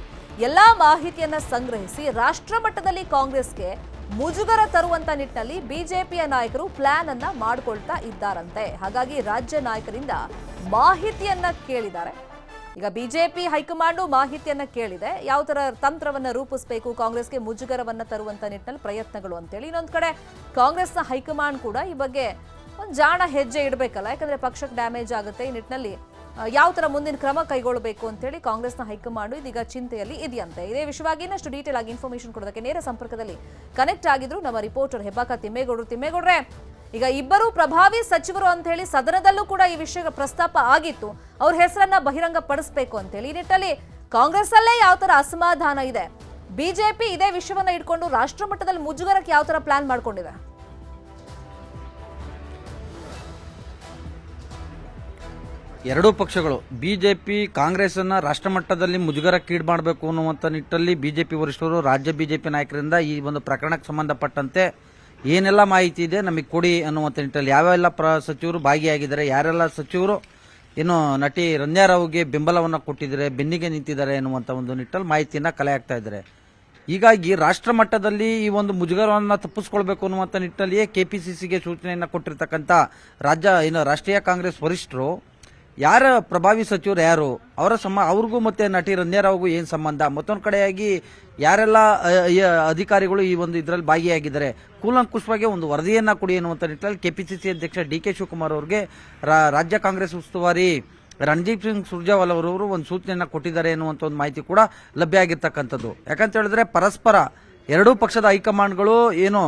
ಎಲ್ಲಾ ಮಾಹಿತಿಯನ್ನ ಸಂಗ್ರಹಿಸಿ ರಾಷ್ಟ್ರ ಮಟ್ಟದಲ್ಲಿ ಕಾಂಗ್ರೆಸ್ಗೆ ಮುಜುಗರ ತರುವಂತ ನಿಟ್ಟಿನಲ್ಲಿ ಬಿಜೆಪಿಯ ನಾಯಕರು ಪ್ಲಾನ್ ಅನ್ನ ಮಾಡಿಕೊಳ್ತಾ ಇದ್ದಾರಂತೆ. ಹಾಗಾಗಿ ರಾಜ್ಯ ನಾಯಕರಿಂದ ಮಾಹಿತಿಯನ್ನ ಕೇಳಿದ್ದಾರೆ. ಈಗ ಬಿಜೆಪಿ ಹೈಕಮಾಂಡ್ ಮಾಹಿತಿಯನ್ನ ಕೇಳಿದೆ, ಯಾವ ತರ ತಂತ್ರವನ್ನ ರೂಪಿಸಬೇಕು, ಕಾಂಗ್ರೆಸ್ಗೆ ಮುಜುಗರವನ್ನ ತರುವಂತ ನಿಟ್ಟಿನಲ್ಲಿ ಪ್ರಯತ್ನಗಳು ಅಂತೇಳಿ. ಇನ್ನೊಂದ್ ಕಡೆ ಕಾಂಗ್ರೆಸ್ನ ಹೈಕಮಾಂಡ್ ಕೂಡ ಈ ಬಗ್ಗೆ ಒಂದು ಜಾಣ ಹೆಜ್ಜೆ ಇಡಬೇಕಲ್ಲ, ಯಾಕಂದ್ರೆ ಪಕ್ಷಕ್ಕೆ ಡ್ಯಾಮೇಜ್ ಆಗುತ್ತೆ. ಈ ನಿಟ್ಟಿನಲ್ಲಿ ಯಾವ ತರ ಮುಂದಿನ ಕ್ರಮ ಕೈಗೊಳ್ಳಬೇಕು ಅಂತ ಹೇಳಿ ಕಾಂಗ್ರೆಸ್ನ ಹೈಕಮಾಂಡ್ ಇದೀಗ ಚಿಂತೆಯಲ್ಲಿ ಇದೆಯಂತೆ. ಇದೇ ವಿಷಯವಾಗಿ ಇನ್ನಷ್ಟು ಡೀಟೇಲ್ ಆಗಿ ಇನ್ಫಾರ್ಮೇಶನ್ ಕೊಡೋದಕ್ಕೆ ನೇರ ಸಂಪರ್ಕದಲ್ಲಿ ಕನೆಕ್ಟ್ ಆಗಿದ್ರು ನಮ್ಮ ರಿಪೋರ್ಟರ್ ಹೆಬ್ಬಾಕ ತಿಮ್ಮೇಗೌಡರು. ತಿಮ್ಮೇಗೌಡ್ರೆ, ಈಗ ಇಬ್ಬರು ಪ್ರಭಾವಿ ಸಚಿವರು ಅಂತ ಹೇಳಿ ಸದನದಲ್ಲೂ ಕೂಡ ಈ ವಿಷಯ ಪ್ರಸ್ತಾಪ ಆಗಿತ್ತು, ಅವ್ರ ಹೆಸರನ್ನ ಬಹಿರಂಗ ಪಡಿಸಬೇಕು ಅಂತ ಹೇಳಿ. ಈ ನಿಟ್ಟಿನಲ್ಲಿ ಕಾಂಗ್ರೆಸ್ ಅಲ್ಲೇ ಯಾವ ತರ ಅಸಮಾಧಾನ ಇದೆ, ಬಿಜೆಪಿ ಇದೇ ವಿಷಯವನ್ನ ಇಟ್ಕೊಂಡು ರಾಷ್ಟ್ರ ಮಟ್ಟದಲ್ಲಿ ಮುಜುಗರಕ್ಕೆ ಯಾವ ತರ ಪ್ಲಾನ್ ಮಾಡ್ಕೊಂಡಿದೆ? ಎರಡೂ ಪಕ್ಷಗಳು ಬಿಜೆಪಿ ಕಾಂಗ್ರೆಸ್ ಅನ್ನ ರಾಷ್ಟ್ರ ಮಟ್ಟದಲ್ಲಿ ಮುಜುಗರಕ್ಕೀಡು ಮಾಡಬೇಕು ಅನ್ನುವಂಥ ನಿಟ್ಟಲ್ಲಿ ಬಿಜೆಪಿ ವರಿಷ್ಠರು ರಾಜ್ಯ ಬಿಜೆಪಿ ನಾಯಕರಿಂದ ಈ ಒಂದು ಪ್ರಕರಣಕ್ಕೆ ಸಂಬಂಧಪಟ್ಟಂತೆ ಏನೆಲ್ಲ ಮಾಹಿತಿ ಇದೆ ನಮಗೆ ಕೊಡಿ ಅನ್ನುವಂಥ ನಿಟ್ಟಲ್ಲಿ ಯಾವೆಲ್ಲ ಸಚಿವರು ಭಾಗಿಯಾಗಿದ್ದಾರೆ, ಯಾರೆಲ್ಲ ಸಚಿವರು ಏನು ನಟಿ ರಣ್ಯಾ ರಾವ್ಗೆ ಬೆಂಬಲವನ್ನು ಕೊಟ್ಟಿದ್ದಾರೆ, ಬೆನ್ನಿಗೆ ನಿಂತಿದ್ದಾರೆ ಎನ್ನುವಂಥ ಒಂದು ನಿಟ್ಟಲ್ಲಿ ಮಾಹಿತಿಯನ್ನ ಕಲೆ ಹಾಕ್ತಾ ಇದ್ದಾರೆ. ಹೀಗಾಗಿ ರಾಷ್ಟ್ರ ಮಟ್ಟದಲ್ಲಿ ಈ ಒಂದು ಮುಜುಗರವನ್ನು ತಪ್ಪಿಸ್ಕೊಳ್ಬೇಕು ಅನ್ನುವಂಥ ನಿಟ್ಟಲ್ಲಿಯೇ ಕೆಪಿಸಿಸಿಗೆ ಸೂಚನೆಯನ್ನು ಕೊಟ್ಟಿರ್ತಕ್ಕಂಥ ರಾಷ್ಟ್ರೀಯ ಕಾಂಗ್ರೆಸ್ ವರಿಷ್ಠರು ಯಾರ ಪ್ರಭಾವಿ ಸಚಿವರು ಯಾರು, ಅವ್ರಿಗೂ ಮತ್ತೆ ನಟಿ ರಣ್ಯಾ ರಾವ್ಗೂ ಏನು ಸಂಬಂಧ, ಮತ್ತೊಂದು ಕಡೆಯಾಗಿ ಯಾರೆಲ್ಲ ಅಧಿಕಾರಿಗಳು ಈ ಒಂದು ಇದರಲ್ಲಿ ಭಾಗಿಯಾಗಿದ್ದಾರೆ, ಕೂಲಂಕುಷವಾಗಿ ಒಂದು ವರದಿಯನ್ನ ಕೊಡಿ ಎನ್ನುವಂಥ ನಿಟ್ಟಿನಲ್ಲಿ ಕೆಪಿಸಿಸಿ ಅಧ್ಯಕ್ಷ ಡಿ.ಕೆ. ಶಿವಕುಮಾರ್ ಅವರಿಗೆ ರಾಜ್ಯ ಕಾಂಗ್ರೆಸ್ ಉಸ್ತುವಾರಿ ರಣದೀಪ್ ಸಿಂಗ್ ಸುರ್ಜೇವಾಲಾ ಅವರು ಒಂದು ಸೂಚನೆಯನ್ನ ಕೊಟ್ಟಿದ್ದಾರೆ ಎನ್ನುವಂಥ ಒಂದು ಮಾಹಿತಿ ಕೂಡ ಲಭ್ಯ ಆಗಿರ್ತಕ್ಕಂಥದ್ದು. ಯಾಕಂತ ಹೇಳಿದ್ರೆ ಪರಸ್ಪರ ಎರಡೂ ಪಕ್ಷದ ಹೈಕಮಾಂಡ್ಗಳು ಏನು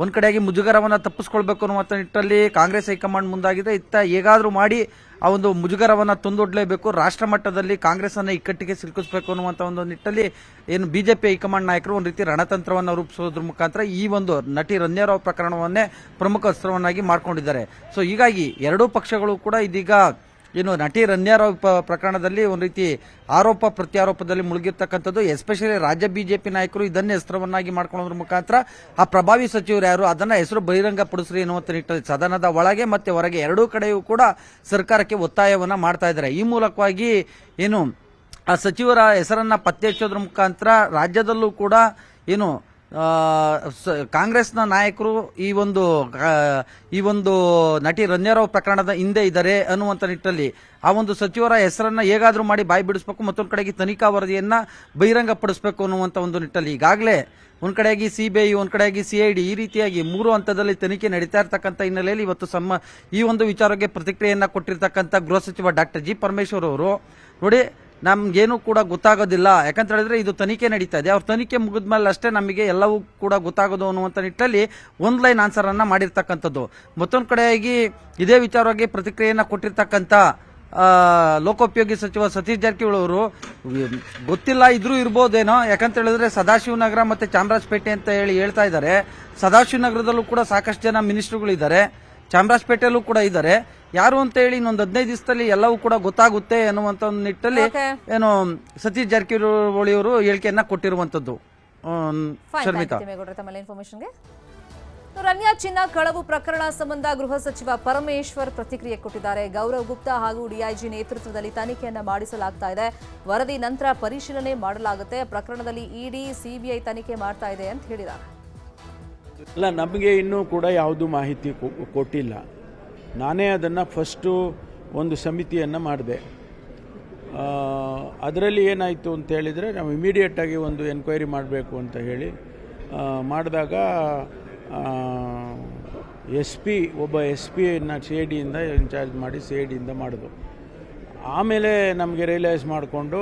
ಒಂದ್ ಕಡೆಯಾಗಿ ಮುಜುಗರವನ್ನ ತಪ್ಪಿಸ್ಕೊಳ್ಬೇಕು ಅನ್ನುವಂಥ ನಿಟ್ಟಲ್ಲಿ ಕಾಂಗ್ರೆಸ್ ಹೈಕಮಾಂಡ್ ಮುಂದಾಗಿದೆ. ಇತ್ತ ಹೇಗಾದ್ರೂ ಮಾಡಿ ಆ ಒಂದು ಮುಜುಗರವನ್ನ ತಂದೊಡ್ಲೇಬೇಕು, ರಾಷ್ಟ್ರ ಮಟ್ಟದಲ್ಲಿ ಕಾಂಗ್ರೆಸ್ ಅನ್ನ ಇಕ್ಕಟ್ಟಿಗೆ ಸಿಲುಕಿಸಬೇಕು ಅನ್ನುವಂಥ ಒಂದು ನಿಟ್ಟಲ್ಲಿ ಏನು ಬಿಜೆಪಿ ಹೈಕಮಾಂಡ್ ನಾಯಕರು ಒಂದು ರೀತಿ ರಣತಂತ್ರವನ್ನು ರೂಪಿಸೋದ್ರ ಮುಖಾಂತರ ಈ ಒಂದು ನಟಿ ರಣ್ಯಾ ರಾವ್ ಪ್ರಕರಣವನ್ನೇ ಪ್ರಮುಖ ಅಸ್ತ್ರವನ್ನಾಗಿ ಮಾಡ್ಕೊಂಡಿದ್ದಾರೆ. ಸೊ ಹೀಗಾಗಿ ಎರಡೂ ಪಕ್ಷಗಳು ಕೂಡ ಇದೀಗ ಏನು ನಟಿ ರಣ್ಯಾ ರಾವ್ ಪ್ರಕರಣದಲ್ಲಿ ಒಂದು ರೀತಿ ಆರೋಪ ಪ್ರತ್ಯಾರೋಪದಲ್ಲಿ ಮುಳುಗಿರ್ತಕ್ಕಂಥದ್ದು. ಎಸ್ಪೆಷಲಿ ರಾಜ್ಯ ಬಿಜೆಪಿ ನಾಯಕರು ಇದನ್ನೇ ಅಸ್ತ್ರವನ್ನಾಗಿ ಮಾಡ್ಕೊಳ್ಳೋದ್ರ ಮುಖಾಂತರ ಆ ಪ್ರಭಾವಿ ಸಚಿವರು ಯಾರು ಅದನ್ನ ಹೆಸರು ಬಹಿರಂಗ ಪಡಿಸ್ರಿ ಎನ್ನುವಂತ ನಿಟ್ಟಿನಲ್ಲಿ ಸದನದ ಒಳಗೆ ಮತ್ತೆ ಹೊರಗೆ ಎರಡೂ ಕಡೆಯೂ ಕೂಡ ಸರ್ಕಾರಕ್ಕೆ ಒತ್ತಾಯವನ್ನ ಮಾಡ್ತಾ ಇದ್ದಾರೆ. ಈ ಮೂಲಕವಾಗಿ ಏನು ಆ ಸಚಿವರ ಹೆಸರನ್ನ ಪತ್ತೆ ಹಚ್ಚೋದ್ರ ಮುಖಾಂತರ ರಾಜ್ಯದಲ್ಲೂ ಕೂಡ ಏನು ಕಾಂಗ್ರೆಸ್ನ ನಾಯಕರು ಈ ಒಂದು ನಟಿ ರಣ್ಯಾ ರಾವ್ ಪ್ರಕರಣದ ಹಿಂದೆ ಇದ್ದಾರೆ ಅನ್ನುವಂಥ ನಿಟ್ಟಿನಲ್ಲಿ ಆ ಒಂದು ಸಚಿವರ ಹೆಸರನ್ನ ಹೇಗಾದ್ರೂ ಮಾಡಿ ಬಾಯಿ ಬಿಡಿಸಬೇಕು, ಮತ್ತೊಂದು ಕಡೆಗೆ ತನಿಖಾ ವರದಿಯನ್ನ ಬಹಿರಂಗ ಪಡಿಸಬೇಕು ಅನ್ನುವಂಥ ಒಂದು ನಿಟ್ಟಿನಲ್ಲಿ ಈಗಾಗಲೇ ಒಂದ್ ಕಡೆಯಾಗಿ ಸಿಬಿಐ, ಒಂದ್ ಕಡೆಯಾಗಿ ಸಿಐಡಿ ಈ ರೀತಿಯಾಗಿ 3 ಹಂತದಲ್ಲಿ ತನಿಖೆ ನಡೀತಾ ಇರತಕ್ಕಂಥ ಹಿನ್ನೆಲೆಯಲ್ಲಿ ಇವತ್ತು ಈ ಒಂದು ವಿಚಾರಕ್ಕೆ ಪ್ರತಿಕ್ರಿಯೆಯನ್ನ ಕೊಟ್ಟಿರ್ತಕ್ಕಂಥ ಗೃಹ ಸಚಿವ ಡಾಕ್ಟರ್ ಜಿ ಪರಮೇಶ್ವರ್ ಅವರು ನೋಡಿ ನಮ್ಗೇನು ಕೂಡ ಗೊತ್ತಾಗೋದಿಲ್ಲ, ಯಾಕಂತ ಹೇಳಿದ್ರೆ ಇದು ತನಿಖೆ ನಡೀತಾ ಇದೆ, ಅವ್ರ ತನಿಖೆ ಮುಗಿದ್ಮೇಲೆ ಅಷ್ಟೇ ನಮಗೆ ಎಲ್ಲವೂ ಕೂಡ ಗೊತ್ತಾಗೋದು ಅನ್ನುವಂಥ ನಿಟ್ಟಲ್ಲಿ ಒಂದ್ ಲೈನ್ ಆನ್ಸರ್ ಅನ್ನ ಮಾಡಿರ್ತಕ್ಕಂಥದ್ದು. ಮತ್ತೊಂದು ಕಡೆಯಾಗಿ ಇದೇ ವಿಚಾರವಾಗಿ ಪ್ರತಿಕ್ರಿಯೆಯನ್ನ ಕೊಟ್ಟಿರ್ತಕ್ಕಂಥ ಲೋಕೋಪಯೋಗಿ ಸಚಿವ ಸತೀಶ್ ಜಾರಕಿಹೊಳಿ ಅವರು ಗೊತ್ತಿಲ್ಲ ಇದ್ರೂ ಇರ್ಬೋದೇನೋ, ಯಾಕಂತ ಹೇಳಿದ್ರೆ ಸದಾಶಿವನಗರ ಮತ್ತೆ ಚಾಮರಾಜಪೇಟೆ ಅಂತ ಹೇಳ್ತಾ ಇದ್ದಾರೆ. ಸದಾಶಿವನಗರದಲ್ಲೂ ಕೂಡ ಸಾಕಷ್ಟು ಜನ ಮಿನಿಸ್ಟರ್ಗಳು ಇದ್ದಾರೆ, ಚಾಮರಾಜಪೇಟೆಯಲ್ಲೂ ಕೂಡ ಇದ್ದಾರೆ. ಯಾರು ಅಂತ ಹೇಳಿ ಇನ್ನೊಂದು 15 ದಿವಸದಲ್ಲಿ ಎಲ್ಲವೂ ಕೂಡ ಗೊತ್ತಾಗುತ್ತೆ ಅನ್ನುವಂತ ಒಂದು ನಿಟ್ಟಲ್ಲಿ ಏನು ಸತೀಶ್ ಜಾರಕಿಹೊಳಿ ಅವರು ಹೇಳಿಕೆಯನ್ನ ಕೊಟ್ಟಿರುವಂತದ್ದು. ರಣ್ಯಾ ಚಿನ್ನ ಕಳವು ಪ್ರಕರಣ ಸಂಬಂಧ ಗೃಹ ಸಚಿವ ಪರಮೇಶ್ವರ್ ಪ್ರತಿಕ್ರಿಯೆ ಕೊಟ್ಟಿದ್ದಾರೆ. ಗೌರವ್ ಗುಪ್ತಾ ಹಾಗೂ ಡಿಐಜಿ ನೇತೃತ್ವದಲ್ಲಿ ತನಿಖೆಯನ್ನ ಮಾಡಿಸಲಾಗ್ತಾ ಇದೆ, ವರದಿ ನಂತರ ಪರಿಶೀಲನೆ ಮಾಡಲಾಗುತ್ತೆ, ಪ್ರಕರಣದಲ್ಲಿ ಇಡಿ ಸಿಬಿಐ ತನಿಖೆ ಮಾಡ್ತಾ ಇದೆ ಅಂತ ಹೇಳಿದ್ದಾರೆ. ಅಲ್ಲ, ನಮಗೆ ಇನ್ನೂ ಕೂಡ ಯಾವುದು ಮಾಹಿತಿ ಕೊಟ್ಟಿಲ್ಲ. ನಾನೇ ಅದನ್ನು ಫಸ್ಟು ಒಂದು ಸಮಿತಿಯನ್ನು ಮಾಡಿದೆ. ಅದರಲ್ಲಿ ಏನಾಯಿತು ಅಂತ ಹೇಳಿದರೆ ನಾವು ಇಮಿಡಿಯೇಟಾಗಿ ಒಂದು ಎನ್ಕ್ವೈರಿ ಮಾಡಬೇಕು ಅಂತ ಹೇಳಿ ಮಾಡಿದಾಗ ಒಬ್ಬ ಎಸ್ ಪಿಯನ್ನು ಸಿ ಐ ಡಿಯಿಂದ ಇನ್ಚಾರ್ಜ್ ಮಾಡಿ ಸಿ ಐ ಡಿಯಿಂದ ಮಾಡಿದ್ರು. ಆಮೇಲೆ ನಮಗೆ ರಿಯಲೈಸ್ ಮಾಡಿಕೊಂಡು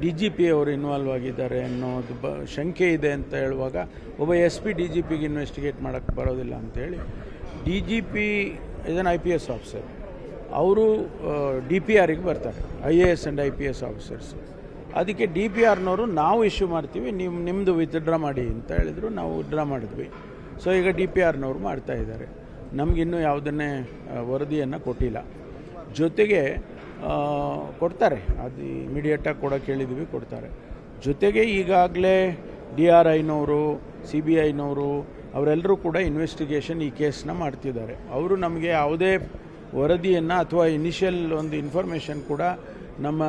DGP ಅವರು ಇನ್ವಾಲ್ವ್ ಆಗಿದ್ದಾರೆ ಅನ್ನೋದು ಶಂಕೆ ಇದೆ ಅಂತ ಹೇಳುವಾಗ ಒಬ್ಬ SP DGPಗೆ ಇನ್ವೆಸ್ಟಿಗೇಟ್ ಮಾಡೋಕ್ಕೆ ಬರೋದಿಲ್ಲ ಅಂತೇಳಿ DGP ಇದನ್ನು IPS ಆಫೀಸರ್ ಅವರು DPRಗೆ ಬರ್ತಾರೆ, IAS ಆ್ಯಂಡ್ IPS ಆಫೀಸರ್ಸ್. ಅದಕ್ಕೆ DPRನವರು ನಾವು ಇಶ್ಯೂ ಮಾಡ್ತೀವಿ, ನಿಮ್ಮದು ವಿತ್ಡ್ರಾ ಮಾಡಿ ಅಂತ ಹೇಳಿದ್ರು. ನಾವು ವಿತ್ಡ್ರಾ ಮಾಡಿದ್ವಿ. ಸೊ ಈಗ DPRನವರು ಮಾಡ್ತಾ ಇದ್ದಾರೆ. ನಮಗಿನ್ನೂ ಯಾವುದನ್ನೇ ವರದಿಯನ್ನು ಕೊಟ್ಟಿಲ್ಲ. ಜೊತೆಗೆ ಕೊಡ್ತಾರೆ, ಅದು ಇಮಿಡಿಯೇಟಾಗಿ ಕೊಡೋಕೆ ಹೇಳಿದ್ವಿ, ಕೊಡ್ತಾರೆ. ಜೊತೆಗೆ ಈಗಾಗಲೇ DRIನವರು, CBIನವರು ಅವರೆಲ್ಲರೂ ಕೂಡ ಇನ್ವೆಸ್ಟಿಗೇಷನ್ ಈ ಕೇಸನ್ನ ಮಾಡ್ತಿದ್ದಾರೆ. ಅವರು ನಮಗೆ ಯಾವುದೇ ವರದಿಯನ್ನು ಅಥವಾ ಇನಿಷಿಯಲ್ ಒಂದು ಇನ್ಫಾರ್ಮೇಷನ್ ಕೂಡ ನಮ್ಮ